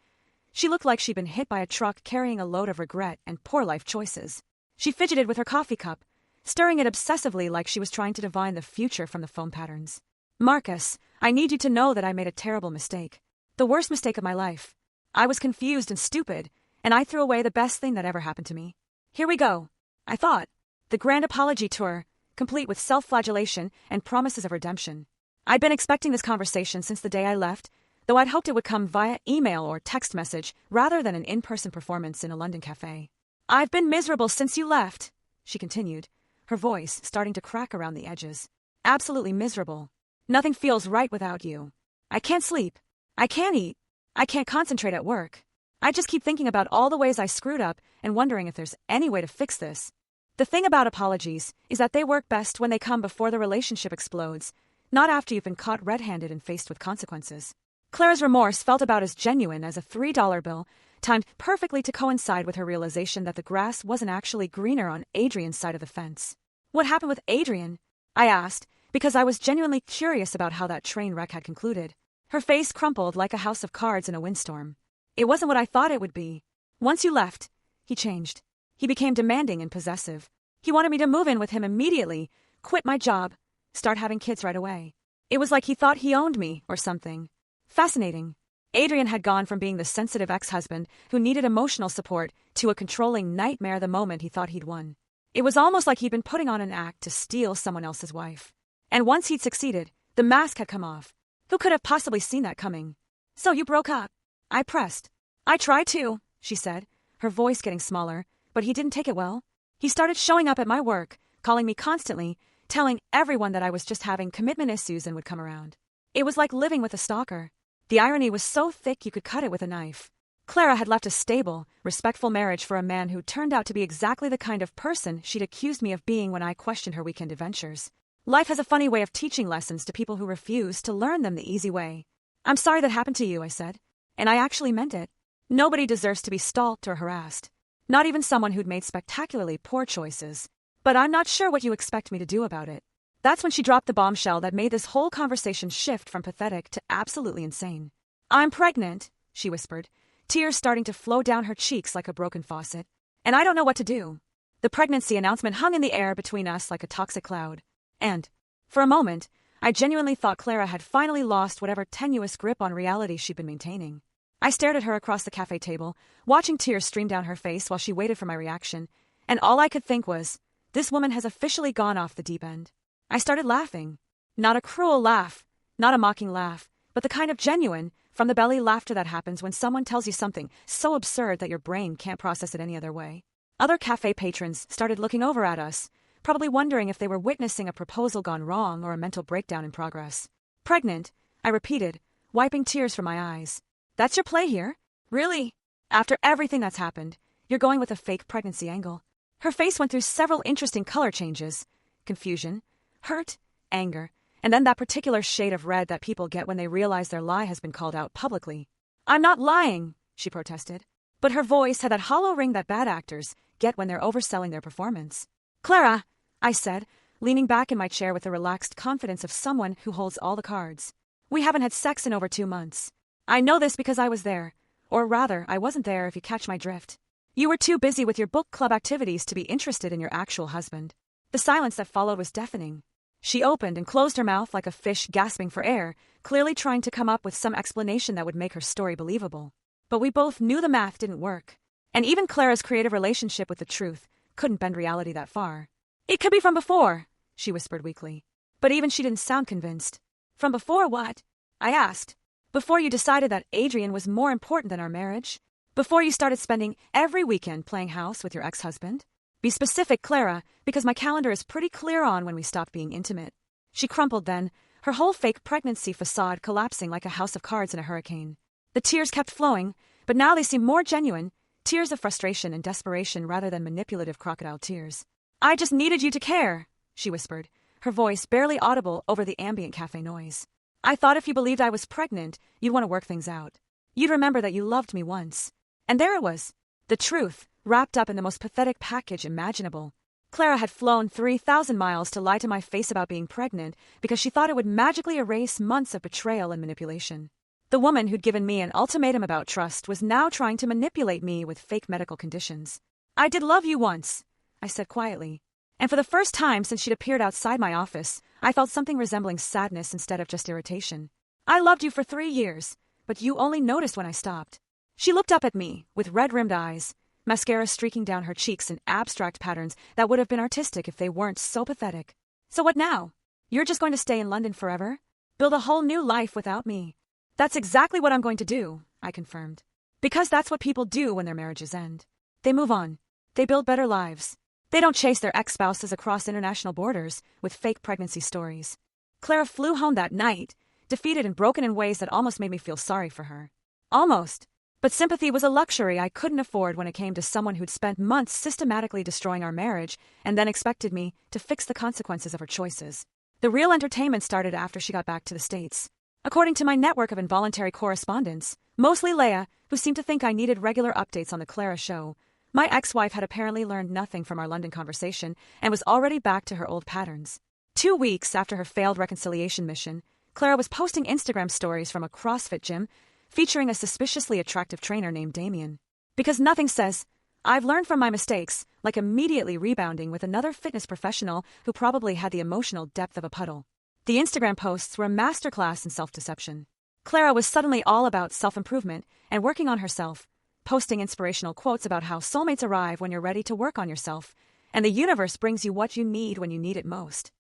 she looked like she'd been hit by a truck carrying a load of regret and poor life choices. She fidgeted with her coffee cup, stirring it obsessively like she was trying to divine the future from the foam patterns. "Marcus, I need you to know that I made a terrible mistake. The worst mistake of my life. I was confused and stupid, and I threw away the best thing that ever happened to me. Here we go," I thought. The grand apology tour, complete with self-flagellation and promises of redemption. I'd been expecting this conversation since the day I left, though I'd hoped it would come via email or text message rather than an in-person performance in a London cafe. "I've been miserable since you left," she continued, her voice starting to crack around the edges. "Absolutely miserable. Nothing feels right without you. I can't sleep. I can't eat. I can't concentrate at work. I just keep thinking about all the ways I screwed up and wondering if there's any way to fix this. The thing about apologies is that they work best when they come before the relationship explodes, not after you've been caught red-handed and faced with consequences." Clara's remorse felt about as genuine as a $3 bill, timed perfectly to coincide with her realization that the grass wasn't actually greener on Adrian's side of the fence. "What happened with Adrian?" I asked, because I was genuinely curious about how that train wreck had concluded. Her face crumpled like a house of cards in a windstorm. "It wasn't what I thought it would be. Once you left, he changed. He became demanding and possessive. He wanted me to move in with him immediately, quit my job, start having kids right away. It was like he thought he owned me or something. Fascinating. Adrian had gone from being the sensitive ex-husband who needed emotional support to a controlling nightmare the moment he thought he'd won. It was almost like he'd been putting on an act to steal someone else's wife. And once he'd succeeded, the mask had come off. Who could have possibly seen that coming? So you broke up? I pressed. I tried to, she said, her voice getting smaller, but he didn't take it well. He started showing up at my work, calling me constantly, telling everyone that I was just having commitment issues and would come around. It was like living with a stalker. The irony was so thick you could cut it with a knife. Clara had left a stable, respectful marriage for a man who turned out to be exactly the kind of person she'd accused me of being when I questioned her weekend adventures. Life has a funny way of teaching lessons to people who refuse to learn them the easy way. I'm sorry that happened to you, I said. And I actually meant it. Nobody deserves to be stalked or harassed. Not even someone who'd made spectacularly poor choices. But I'm not sure what you expect me to do about it. That's when she dropped the bombshell that made this whole conversation shift from pathetic to absolutely insane. I'm pregnant, she whispered, tears starting to flow down her cheeks like a broken faucet. And I don't know what to do. The pregnancy announcement hung in the air between us like a toxic cloud. And, for a moment, I genuinely thought Clara had finally lost whatever tenuous grip on reality she'd been maintaining. I stared at her across the cafe table, watching tears stream down her face while she waited for my reaction, and all I could think was, this woman has officially gone off the deep end. I started laughing. Not a cruel laugh, not a mocking laugh, but the kind of genuine, from-the-belly laughter that happens when someone tells you something so absurd that your brain can't process it any other way. Other cafe patrons started looking over at us, probably wondering if they were witnessing a proposal gone wrong or a mental breakdown in progress. Pregnant, I repeated, wiping tears from my eyes. That's your play here? Really? After everything that's happened, you're going with a fake pregnancy angle. Her face went through several interesting color changes. Confusion, hurt, anger, and then that particular shade of red that people get when they realize their lie has been called out publicly. I'm not lying, she protested. But her voice had that hollow ring that bad actors get when they're overselling their performance. Clara, I said, leaning back in my chair with the relaxed confidence of someone who holds all the cards. We haven't had sex in over 2 months. I know this because I was there. Or rather, I wasn't there if you catch my drift. You were too busy with your book club activities to be interested in your actual husband. The silence that followed was deafening. She opened and closed her mouth like a fish gasping for air, clearly trying to come up with some explanation that would make her story believable. But we both knew the math didn't work. And even Clara's creative relationship with the truth couldn't bend reality that far. It could be from before, she whispered weakly. But even she didn't sound convinced. From before what? I asked. Before you decided that Adrian was more important than our marriage? Before you started spending every weekend playing house with your ex-husband? Be specific, Clara, because my calendar is pretty clear on when we stopped being intimate. She crumpled then, her whole fake pregnancy facade collapsing like a house of cards in a hurricane. The tears kept flowing, but now they seemed more genuine, tears of frustration and desperation rather than manipulative crocodile tears. I just needed you to care, she whispered, her voice barely audible over the ambient cafe noise. I thought if you believed I was pregnant, you'd want to work things out. You'd remember that you loved me once. And there it was. The truth, wrapped up in the most pathetic package imaginable. Clara had flown 3,000 miles to lie to my face about being pregnant because she thought it would magically erase months of betrayal and manipulation. The woman who'd given me an ultimatum about trust was now trying to manipulate me with fake medical conditions. I did love you once, I said quietly. And for the first time since she'd appeared outside my office, I felt something resembling sadness instead of just irritation. I loved you for 3 years, but you only noticed when I stopped. She looked up at me, with red-rimmed eyes, mascara streaking down her cheeks in abstract patterns that would have been artistic if they weren't so pathetic. So what now? You're just going to stay in London forever? Build a whole new life without me? That's exactly what I'm going to do, I confirmed. Because that's what people do when their marriages end. They move on. They build better lives. They don't chase their ex-spouses across international borders with fake pregnancy stories. Clara flew home that night, defeated and broken in ways that almost made me feel sorry for her. Almost. But sympathy was a luxury I couldn't afford when it came to someone who'd spent months systematically destroying our marriage and then expected me to fix the consequences of her choices. The real entertainment started after she got back to the States. According to my network of involuntary correspondents, mostly Leia, who seemed to think I needed regular updates on the Clara show, my ex-wife had apparently learned nothing from our London conversation and was already back to her old patterns. 2 weeks after her failed reconciliation mission, Clara was posting Instagram stories from a CrossFit gym featuring a suspiciously attractive trainer named Damien. Because nothing says, I've learned from my mistakes, like immediately rebounding with another fitness professional who probably had the emotional depth of a puddle. The Instagram posts were a masterclass in self-deception. Clara was suddenly all about self-improvement and working on herself, posting inspirational quotes about how soulmates arrive when you're ready to work on yourself, and the universe brings you what you need when you need it most.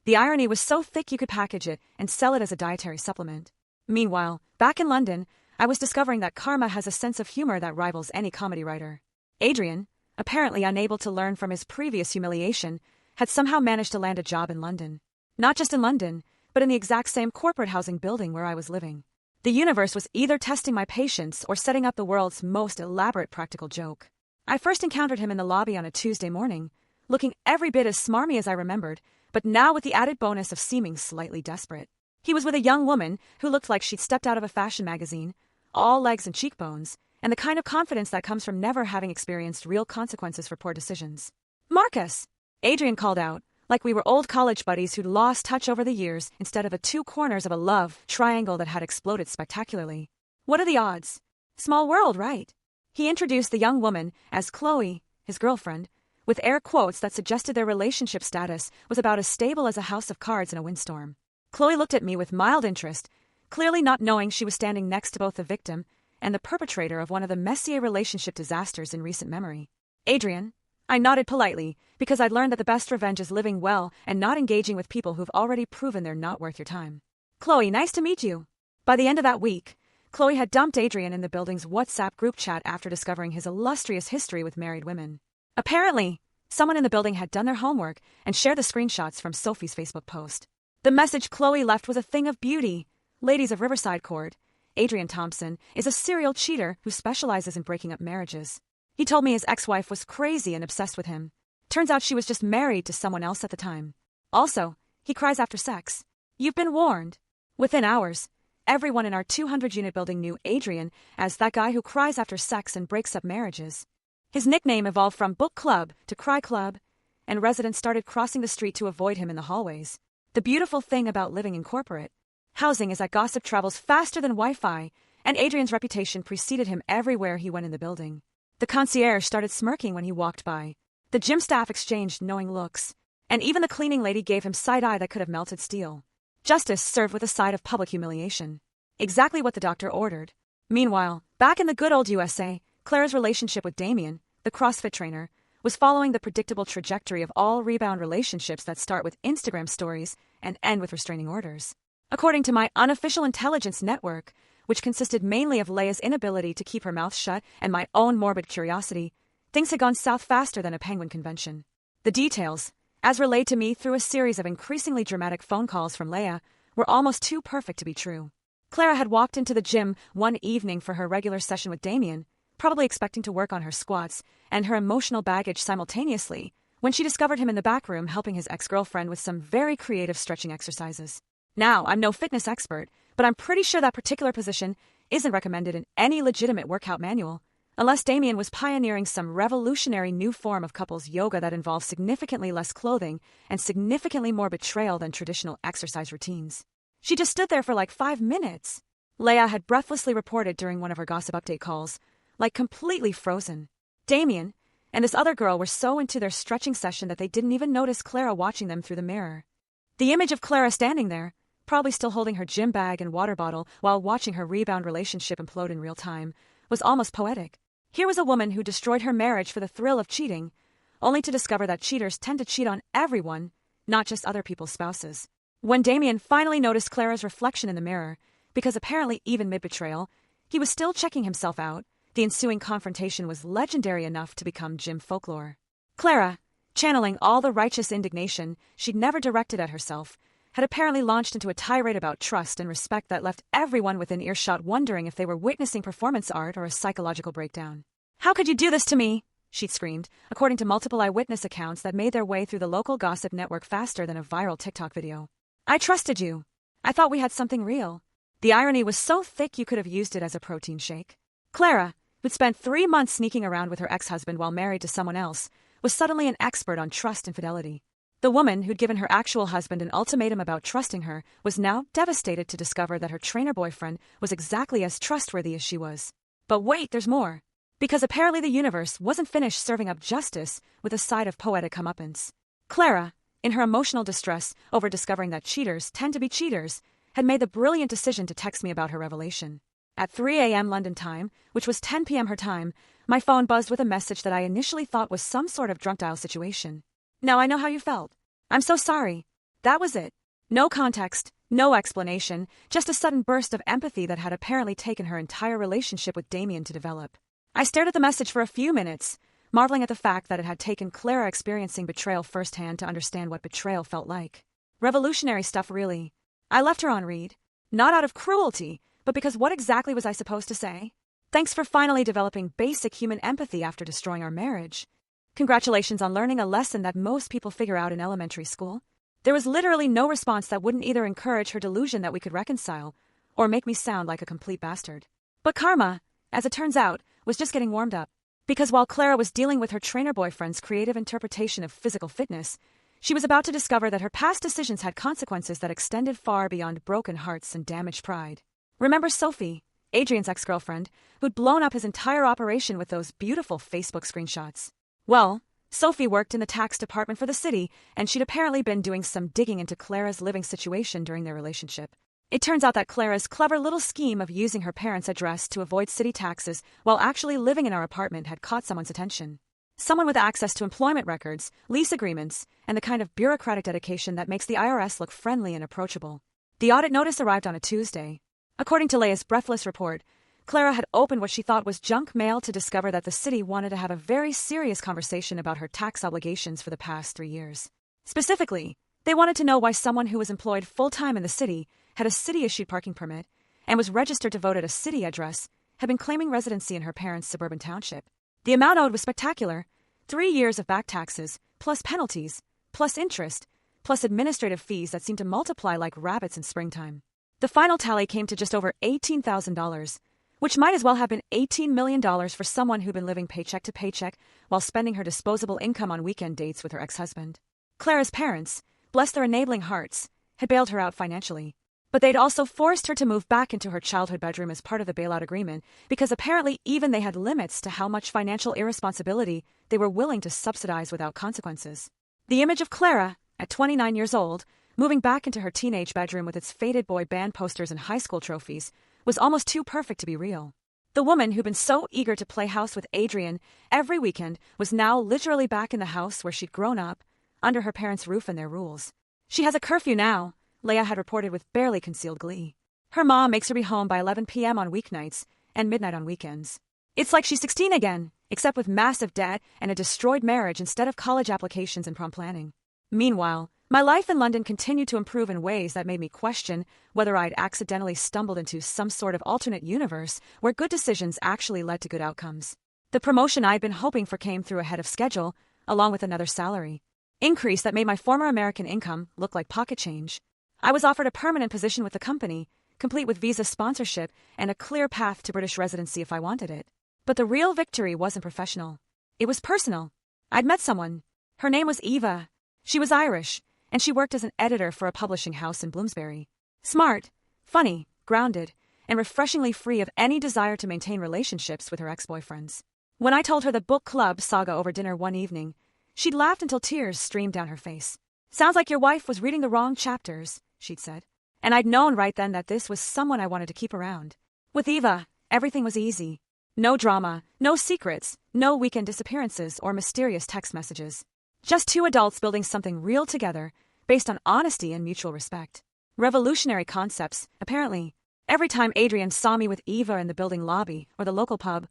The irony was so thick you could package it and sell it as a dietary supplement. Meanwhile, back in London, I was discovering that karma has a sense of humor that rivals any comedy writer. Adrian, apparently unable to learn from his previous humiliation, had somehow managed to land a job in London. Not just in London, but in the exact same corporate housing building where I was living. The universe was either testing my patience or setting up the world's most elaborate practical joke. I first encountered him in the lobby on a Tuesday morning, looking every bit as smarmy as I remembered, but now with the added bonus of seeming slightly desperate. He was with a young woman who looked like she'd stepped out of a fashion magazine, all legs and cheekbones, and the kind of confidence that comes from never having experienced real consequences for poor decisions. "Marcus!" Adrian called out, like we were old college buddies who'd lost touch over the years instead of the two corners of a love triangle that had exploded spectacularly. What are the odds? Small world, right? He introduced the young woman as Chloe, his girlfriend, with air quotes that suggested their relationship status was about as stable as a house of cards in a windstorm. Chloe looked at me with mild interest, clearly not knowing she was standing next to both the victim and the perpetrator of one of the messier relationship disasters in recent memory. "Adrian," I nodded politely, because I'd learned that the best revenge is living well and not engaging with people who've already proven they're not worth your time. "Chloe, nice to meet you." By the end of that week, Chloe had dumped Adrian in the building's WhatsApp group chat after discovering his illustrious history with married women. Apparently, someone in the building had done their homework and shared the screenshots from Sophie's Facebook post. The message Chloe left was a thing of beauty. "Ladies of Riverside Court, Adrian Thompson is a serial cheater who specializes in breaking up marriages. He told me his ex-wife was crazy and obsessed with him. Turns out she was just married to someone else at the time. Also, he cries after sex. You've been warned." Within hours, everyone in our 200-unit building knew Adrian as that guy who cries after sex and breaks up marriages. His nickname evolved from Book Club to Cry Club, and residents started crossing the street to avoid him in the hallways. The beautiful thing about living in corporate housing is that gossip travels faster than Wi-Fi, and Adrian's reputation preceded him everywhere he went in the building. The concierge started smirking when he walked by. The gym staff exchanged knowing looks, and even the cleaning lady gave him side-eye that could have melted steel. Justice served with a side of public humiliation. Exactly what the doctor ordered. Meanwhile, back in the good old USA, Clara's relationship with Damien, the CrossFit trainer, was following the predictable trajectory of all rebound relationships that start with Instagram stories and end with restraining orders. According to my unofficial intelligence network, which consisted mainly of Leia's inability to keep her mouth shut and my own morbid curiosity, things had gone south faster than a penguin convention. The details, as relayed to me through a series of increasingly dramatic phone calls from Leia, were almost too perfect to be true. Clara had walked into the gym one evening for her regular session with Damien, probably expecting to work on her squats and her emotional baggage simultaneously, when she discovered him in the back room helping his ex-girlfriend with some very creative stretching exercises. Now, I'm no fitness expert, but I'm pretty sure that particular position isn't recommended in any legitimate workout manual, unless Damien was pioneering some revolutionary new form of couples yoga that involves significantly less clothing and significantly more betrayal than traditional exercise routines. She just stood there for like 5 minutes. Leia had breathlessly reported during one of her gossip update calls, like completely frozen. Damien and this other girl were so into their stretching session that they didn't even notice Clara watching them through the mirror. The image of Clara standing there, probably still holding her gym bag and water bottle while watching her rebound relationship implode in real time, was almost poetic. Here was a woman who destroyed her marriage for the thrill of cheating, only to discover that cheaters tend to cheat on everyone, not just other people's spouses. When Damien finally noticed Clara's reflection in the mirror, because apparently even mid-betrayal, he was still checking himself out, the ensuing confrontation was legendary enough to become gym folklore. Clara, channeling all the righteous indignation she'd never directed at herself, had apparently launched into a tirade about trust and respect that left everyone within earshot wondering if they were witnessing performance art or a psychological breakdown. "How could you do this to me?" she'd screamed, according to multiple eyewitness accounts that made their way through the local gossip network faster than a viral TikTok video. "I trusted you. I thought we had something real." The irony was so thick you could have used it as a protein shake. Clara, who'd spent 3 months sneaking around with her ex-husband while married to someone else, was suddenly an expert on trust and fidelity. The woman who'd given her actual husband an ultimatum about trusting her was now devastated to discover that her trainer boyfriend was exactly as trustworthy as she was. But wait, there's more. because apparently the universe wasn't finished serving up justice with a side of poetic comeuppance. Clara, in her emotional distress over discovering that cheaters tend to be cheaters, had made the brilliant decision to text me about her revelation. At 3 a.m. London time, which was 10 p.m. her time, my phone buzzed with a message that I initially thought was some sort of drunk dial situation. Now I know how you felt. I'm so sorry. That was it. No context, no explanation, just a sudden burst of empathy that had apparently taken her entire relationship with Damien to develop. I stared at the message for a few minutes, marveling at the fact that it had taken Clara experiencing betrayal firsthand to understand what betrayal felt like. Revolutionary stuff, really. I left her on read. Not out of cruelty, but because what exactly was I supposed to say? Thanks for finally developing basic human empathy after destroying our marriage. Congratulations on learning a lesson that most people figure out in elementary school. There was literally no response that wouldn't either encourage her delusion that we could reconcile or make me sound like a complete bastard. But karma, as it turns out, was just getting warmed up. Because while Clara was dealing with her trainer boyfriend's creative interpretation of physical fitness, she was about to discover that her past decisions had consequences that extended far beyond broken hearts and damaged pride. Remember Sophie, Adrian's ex-girlfriend, who'd blown up his entire operation with those beautiful Facebook screenshots? Well, Sophie worked in the tax department for the city, and she'd apparently been doing some digging into Clara's living situation during their relationship. It turns out that Clara's clever little scheme of using her parents' address to avoid city taxes while actually living in our apartment had caught someone's attention. Someone with access to employment records, lease agreements, and the kind of bureaucratic dedication that makes the IRS look friendly and approachable. The audit notice arrived on a Tuesday. According to Leia's breathless report, Clara had opened what she thought was junk mail to discover that the city wanted to have a very serious conversation about her tax obligations for the past 3 years. Specifically, they wanted to know why someone who was employed full-time in the city, had a city-issued parking permit, and was registered to vote at a city address, had been claiming residency in her parents' suburban township. The amount owed was spectacular: 3 years of back taxes, plus penalties, plus interest, plus administrative fees that seemed to multiply like rabbits in springtime. The final tally came to just over $18,000, which might as well have been $18 million for someone who'd been living paycheck to paycheck while spending her disposable income on weekend dates with her ex-husband. Clara's parents, bless their enabling hearts, had bailed her out financially. But they'd also forced her to move back into her childhood bedroom as part of the bailout agreement because apparently even they had limits to how much financial irresponsibility they were willing to subsidize without consequences. The image of Clara, at 29 years old, moving back into her teenage bedroom with its faded boy band posters and high school trophies, was almost too perfect to be real. The woman who'd been so eager to play house with Adrian every weekend was now literally back in the house where she'd grown up, under her parents' roof and their rules. She has a curfew now, Leia had reported with barely concealed glee. Her mom makes her be home by 11 p.m. on weeknights and midnight on weekends. It's like she's 16 again, except with massive debt and a destroyed marriage instead of college applications and prom planning. Meanwhile, my life in London continued to improve in ways that made me question whether I'd accidentally stumbled into some sort of alternate universe where good decisions actually led to good outcomes. The promotion I'd been hoping for came through ahead of schedule, along with another salary increase that made my former American income look like pocket change. I was offered a permanent position with the company, complete with visa sponsorship and a clear path to British residency if I wanted it. But the real victory wasn't professional. It was personal. I'd met someone. Her name was Eva. She was Irish, and she worked as an editor for a publishing house in Bloomsbury. Smart, funny, grounded, and refreshingly free of any desire to maintain relationships with her ex-boyfriends. When I told her the book club saga over dinner one evening, she'd laughed until tears streamed down her face. "Sounds like your wife was reading the wrong chapters," she'd said. And I'd known right then that this was someone I wanted to keep around. With Eva, everything was easy. No drama, no secrets, no weekend disappearances or mysterious text messages. Just two adults building something real together, based on honesty and mutual respect. Revolutionary concepts, apparently. Every time Adrian saw me with Eva in the building lobby or the local pub,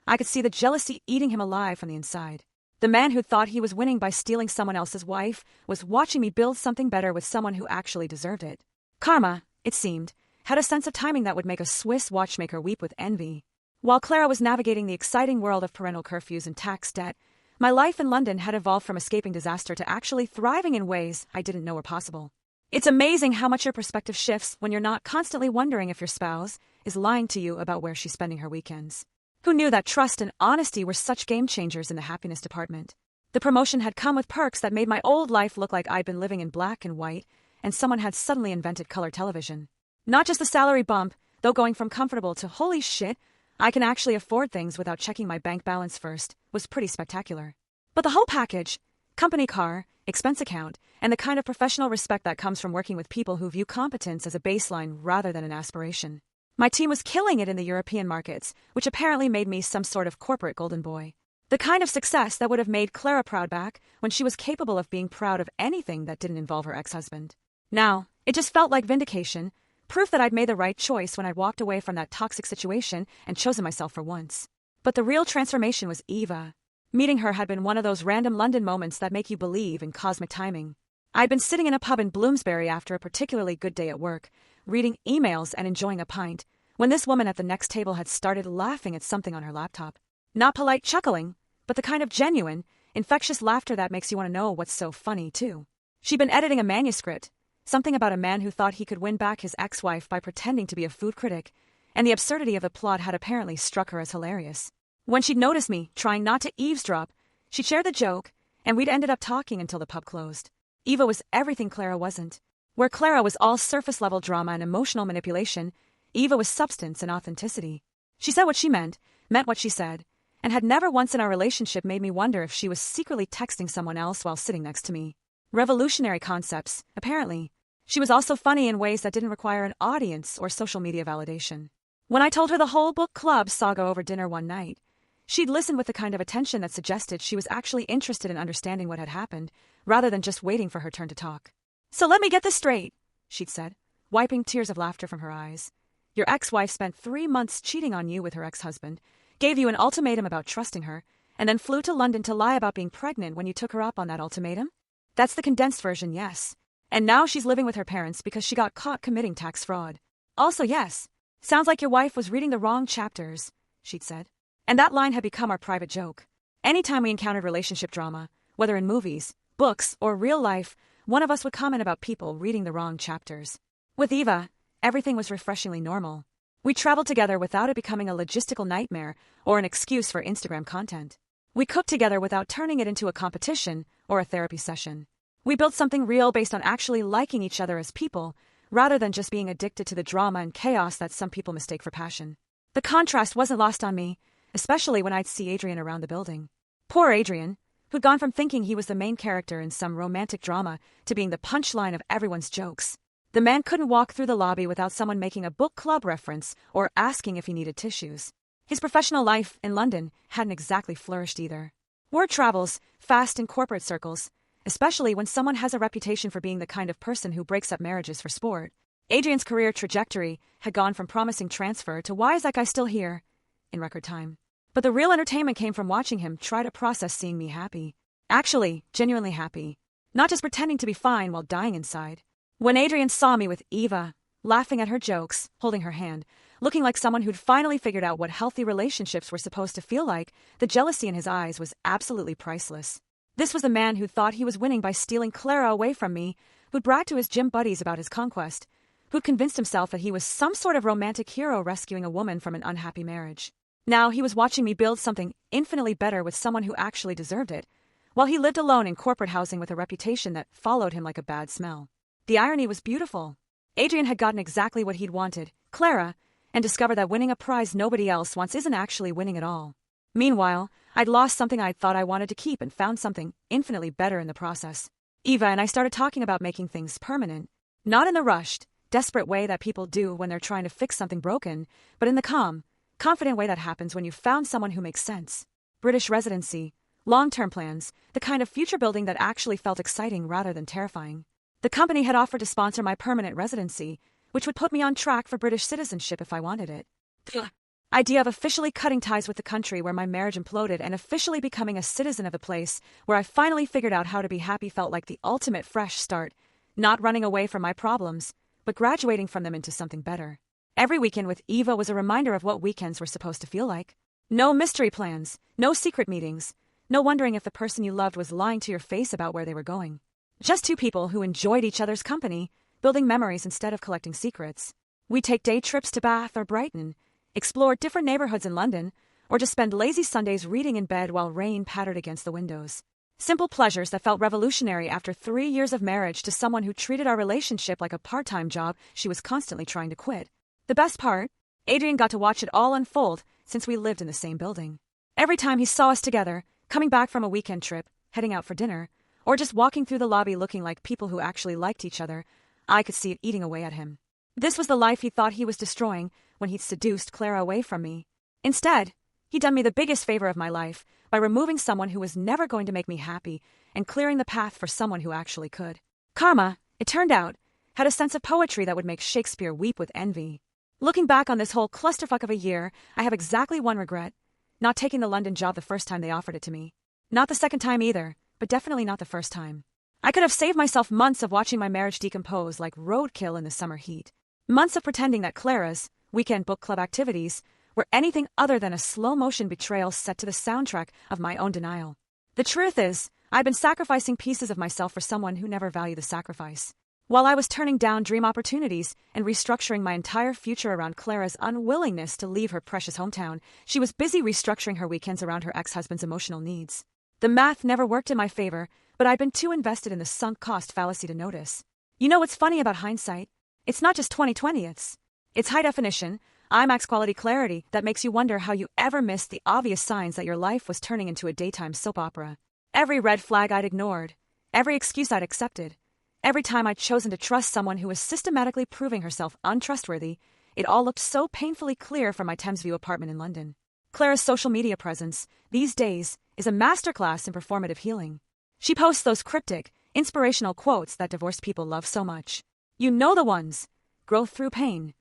I could see the jealousy eating him alive from the inside. The man who thought he was winning by stealing someone else's wife was watching me build something better with someone who actually deserved it. Karma, it seemed, had a sense of timing that would make a Swiss watchmaker weep with envy. While Clara was navigating the exciting world of parental curfews and tax debt, my life in London had evolved from escaping disaster to actually thriving in ways I didn't know were possible. It's amazing how much your perspective shifts when you're not constantly wondering if your spouse is lying to you about where she's spending her weekends. Who knew that trust and honesty were such game changers in the happiness department? The promotion had come with perks that made my old life look like I'd been living in black and white, and someone had suddenly invented color television. Not just the salary bump, though going from comfortable to holy shit, I can actually afford things without checking my bank balance first was pretty spectacular. But the whole package, company car, expense account, and the kind of professional respect that comes from working with people who view competence as a baseline rather than an aspiration. My team was killing it in the European markets, which apparently made me some sort of corporate golden boy. The kind of success that would have made Clara proud back when she was capable of being proud of anything that didn't involve her ex-husband. Now, it just felt like vindication, proof that I'd made the right choice when I'd walked away from that toxic situation and chosen myself for once. But the real transformation was Eva. Meeting her had been one of those random London moments that make you believe in cosmic timing. I'd been sitting in a pub in Bloomsbury after a particularly good day at work, reading emails and enjoying a pint, when this woman at the next table had started laughing at something on her laptop. Not polite chuckling, but the kind of genuine, infectious laughter that makes you want to know what's so funny, too. She'd been editing a manuscript, something about a man who thought he could win back his ex-wife by pretending to be a food critic, and the absurdity of the plot had apparently struck her as hilarious. When she'd noticed me, trying not to eavesdrop, she'd shared the joke, and we'd ended up talking until the pub closed. Eva was everything Clara wasn't. Where Clara was all surface-level drama and emotional manipulation, Eva was substance and authenticity. She said what she meant what she said, and had never once in our relationship made me wonder if she was secretly texting someone else while sitting next to me. Revolutionary concepts, apparently. She was also funny in ways that didn't require an audience or social media validation. When I told her the whole book club saga over dinner one night, she'd listened with the kind of attention that suggested she was actually interested in understanding what had happened, rather than just waiting for her turn to talk. "So let me get this straight," she'd said, wiping tears of laughter from her eyes. "Your ex-wife spent 3 months cheating on you with her ex-husband, gave you an ultimatum about trusting her, and then flew to London to lie about being pregnant when you took her up on that ultimatum? That's the condensed version, yes. And now she's living with her parents because she got caught committing tax fraud. Also, yes. Sounds like your wife was reading the wrong chapters," she'd said. And that line had become our private joke. Anytime we encountered relationship drama, whether in movies, books, or real life, one of us would comment about people reading the wrong chapters. With Eva, everything was refreshingly normal. We traveled together without it becoming a logistical nightmare or an excuse for Instagram content. We cooked together without turning it into a competition or a therapy session. We built something real based on actually liking each other as people, rather than just being addicted to the drama and chaos that some people mistake for passion. The contrast wasn't lost on me, especially when I'd see Adrian around the building. Poor Adrian, who'd gone from thinking he was the main character in some romantic drama to being the punchline of everyone's jokes. The man couldn't walk through the lobby without someone making a book club reference or asking if he needed tissues. His professional life in London hadn't exactly flourished either. Word travels fast in corporate circles, especially when someone has a reputation for being the kind of person who breaks up marriages for sport. Adrian's career trajectory had gone from promising transfer to "why is that guy still here?" in record time. But the real entertainment came from watching him try to process seeing me happy. Actually, genuinely happy. Not just pretending to be fine while dying inside. When Adrian saw me with Eva, laughing at her jokes, holding her hand, looking like someone who'd finally figured out what healthy relationships were supposed to feel like, the jealousy in his eyes was absolutely priceless. This was a man who thought he was winning by stealing Clara away from me, who'd bragged to his gym buddies about his conquest, who'd convinced himself that he was some sort of romantic hero rescuing a woman from an unhappy marriage. Now he was watching me build something infinitely better with someone who actually deserved it, while he lived alone in corporate housing with a reputation that followed him like a bad smell. The irony was beautiful. Adrian had gotten exactly what he'd wanted, Clara, and discovered that winning a prize nobody else wants isn't actually winning at all. Meanwhile, I'd lost something I'd thought I wanted to keep and found something infinitely better in the process. Eva and I started talking about making things permanent. Not in the rushed, desperate way that people do when they're trying to fix something broken, but in the calm, confident way that happens when you've found someone who makes sense. British residency, long-term plans, the kind of future building that actually felt exciting rather than terrifying. The company had offered to sponsor my permanent residency, which would put me on track for British citizenship if I wanted it. The idea of officially cutting ties with the country where my marriage imploded and officially becoming a citizen of the place where I finally figured out how to be happy felt like the ultimate fresh start, not running away from my problems, but graduating from them into something better. Every weekend with Eva was a reminder of what weekends were supposed to feel like. No mystery plans, no secret meetings, no wondering if the person you loved was lying to your face about where they were going. Just two people who enjoyed each other's company, building memories instead of collecting secrets. We'd take day trips to Bath or Brighton, explore different neighborhoods in London, or just spend lazy Sundays reading in bed while rain pattered against the windows. Simple pleasures that felt revolutionary after 3 years of marriage to someone who treated our relationship like a part-time job she was constantly trying to quit. The best part? Adrian got to watch it all unfold, since we lived in the same building. Every time he saw us together, coming back from a weekend trip, heading out for dinner, or just walking through the lobby looking like people who actually liked each other, I could see it eating away at him. This was the life he thought he was destroying when he'd seduced Clara away from me. Instead, he'd done me the biggest favor of my life by removing someone who was never going to make me happy and clearing the path for someone who actually could. Karma, it turned out, had a sense of poetry that would make Shakespeare weep with envy. Looking back on this whole clusterfuck of a year, I have exactly one regret: not taking the London job the first time they offered it to me. Not the second time either, but definitely not the first time. I could have saved myself months of watching my marriage decompose like roadkill in the summer heat. Months of pretending that Clara's weekend book club activities were anything other than a slow-motion betrayal set to the soundtrack of my own denial. The truth is, I'd been sacrificing pieces of myself for someone who never valued the sacrifice. While I was turning down dream opportunities and restructuring my entire future around Clara's unwillingness to leave her precious hometown, she was busy restructuring her weekends around her ex-husband's emotional needs. The math never worked in my favor, but I'd been too invested in the sunk cost fallacy to notice. You know what's funny about hindsight? It's not just 20/20, it's high definition, IMAX quality clarity that makes you wonder how you ever missed the obvious signs that your life was turning into a daytime soap opera. Every red flag I'd ignored, every excuse I'd accepted, every time I'd chosen to trust someone who was systematically proving herself untrustworthy, it all looked so painfully clear from my Thamesview apartment in London. Clara's social media presence, these days, is a masterclass in performative healing. She posts those cryptic, inspirational quotes that divorced people love so much. You know the ones. Growth through pain.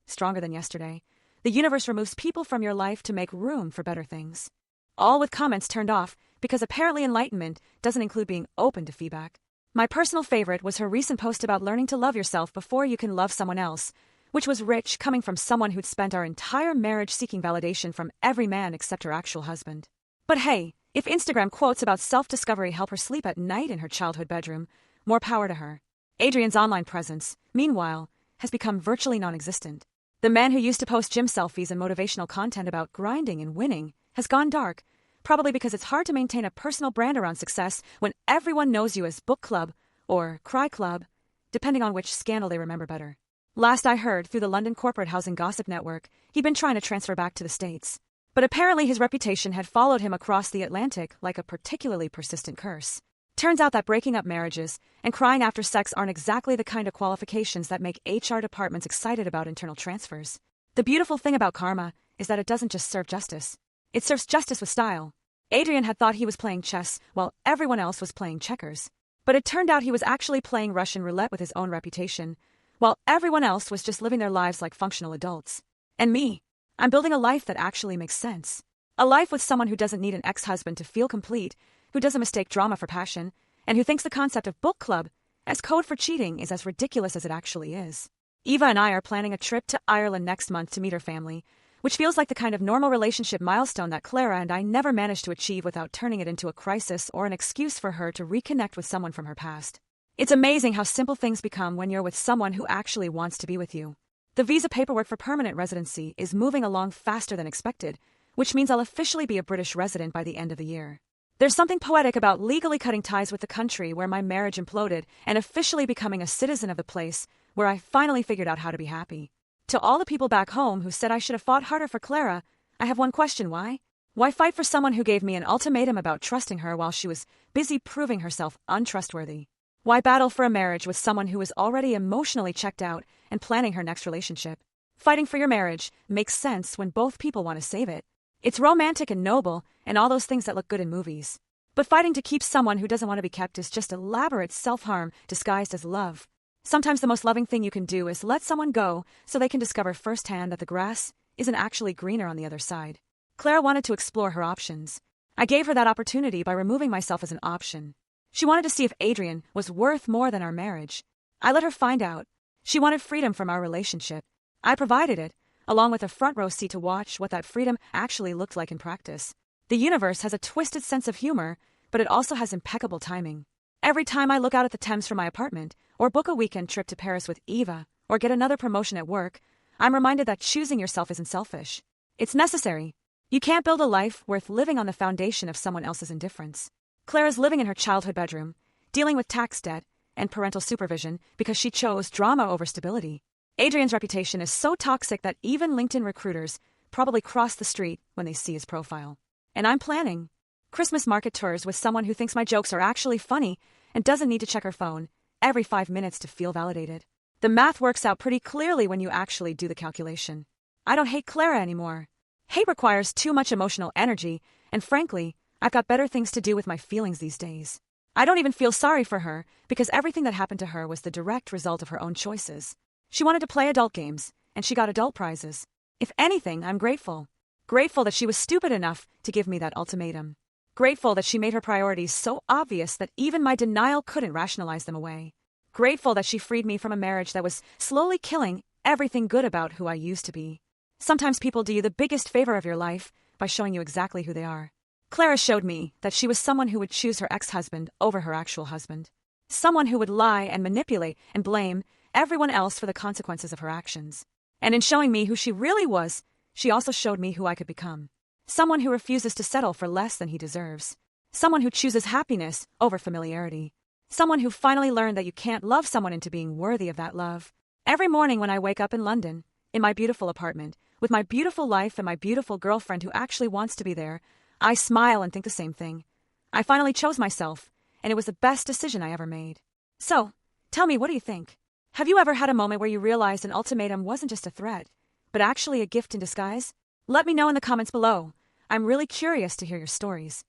Stronger than yesterday. The universe removes people from your life to make room for better things. All with comments turned off, because apparently enlightenment doesn't include being open to feedback. My personal favorite was her recent post about learning to love yourself before you can love someone else, which was rich coming from someone who'd spent our entire marriage seeking validation from every man except her actual husband. But hey, if Instagram quotes about self-discovery help her sleep at night in her childhood bedroom, more power to her. Adrian's online presence, meanwhile, has become virtually non-existent. The man who used to post gym selfies and motivational content about grinding and winning has gone dark, probably because it's hard to maintain a personal brand around success when everyone knows you as Book Club or Cry Club, depending on which scandal they remember better. Last I heard, through the London corporate housing gossip network, he'd been trying to transfer back to the States. But apparently his reputation had followed him across the Atlantic like a particularly persistent curse. Turns out that breaking up marriages and crying after sex aren't exactly the kind of qualifications that make HR departments excited about internal transfers. The beautiful thing about karma is that it doesn't just serve justice. It serves justice with style. Adrian had thought he was playing chess while everyone else was playing checkers. But it turned out he was actually playing Russian roulette with his own reputation, while everyone else was just living their lives like functional adults. And me, I'm building a life that actually makes sense. A life with someone who doesn't need an ex-husband to feel complete, who doesn't mistake drama for passion, and who thinks the concept of book club as code for cheating is as ridiculous as it actually is. Eva and I are planning a trip to Ireland next month to meet her family, which feels like the kind of normal relationship milestone that Clara and I never managed to achieve without turning it into a crisis or an excuse for her to reconnect with someone from her past. It's amazing how simple things become when you're with someone who actually wants to be with you. The visa paperwork for permanent residency is moving along faster than expected, which means I'll officially be a British resident by the end of the year. There's something poetic about legally cutting ties with the country where my marriage imploded and officially becoming a citizen of the place where I finally figured out how to be happy. To all the people back home who said I should have fought harder for Clara, I have one question: why? Why fight for someone who gave me an ultimatum about trusting her while she was busy proving herself untrustworthy? Why battle for a marriage with someone who is already emotionally checked out and planning her next relationship? Fighting for your marriage makes sense when both people want to save it. It's romantic and noble and all those things that look good in movies. But fighting to keep someone who doesn't want to be kept is just elaborate self-harm disguised as love. Sometimes the most loving thing you can do is let someone go so they can discover firsthand that the grass isn't actually greener on the other side. Clara wanted to explore her options. I gave her that opportunity by removing myself as an option. She wanted to see if Adrian was worth more than our marriage. I let her find out. She wanted freedom from our relationship. I provided it, along with a front row seat to watch what that freedom actually looked like in practice. The universe has a twisted sense of humor, but it also has impeccable timing. Every time I look out at the Thames from my apartment, or book a weekend trip to Paris with Eva, or get another promotion at work, I'm reminded that choosing yourself isn't selfish. It's necessary. You can't build a life worth living on the foundation of someone else's indifference. Clara's living in her childhood bedroom, dealing with tax debt and parental supervision because she chose drama over stability. Adrian's reputation is so toxic that even LinkedIn recruiters probably cross the street when they see his profile. And I'm planning Christmas market tours with someone who thinks my jokes are actually funny and doesn't need to check her phone every 5 minutes to feel validated. The math works out pretty clearly when you actually do the calculation. I don't hate Clara anymore. Hate requires too much emotional energy, and frankly, I've got better things to do with my feelings these days. I don't even feel sorry for her because everything that happened to her was the direct result of her own choices. She wanted to play adult games, and she got adult prizes. If anything, I'm grateful. Grateful that she was stupid enough to give me that ultimatum. Grateful that she made her priorities so obvious that even my denial couldn't rationalize them away. Grateful that she freed me from a marriage that was slowly killing everything good about who I used to be. Sometimes people do you the biggest favor of your life by showing you exactly who they are. Clara showed me that she was someone who would choose her ex-husband over her actual husband. Someone who would lie and manipulate and blame everyone else for the consequences of her actions. And in showing me who she really was, she also showed me who I could become. Someone who refuses to settle for less than he deserves. Someone who chooses happiness over familiarity. Someone who finally learned that you can't love someone into being worthy of that love. Every morning when I wake up in London, in my beautiful apartment, with my beautiful life and my beautiful girlfriend who actually wants to be there, I smile and think the same thing. I finally chose myself, and it was the best decision I ever made. So, tell me, what do you think? Have you ever had a moment where you realized an ultimatum wasn't just a threat, but actually a gift in disguise? Let me know in the comments below. I'm really curious to hear your stories.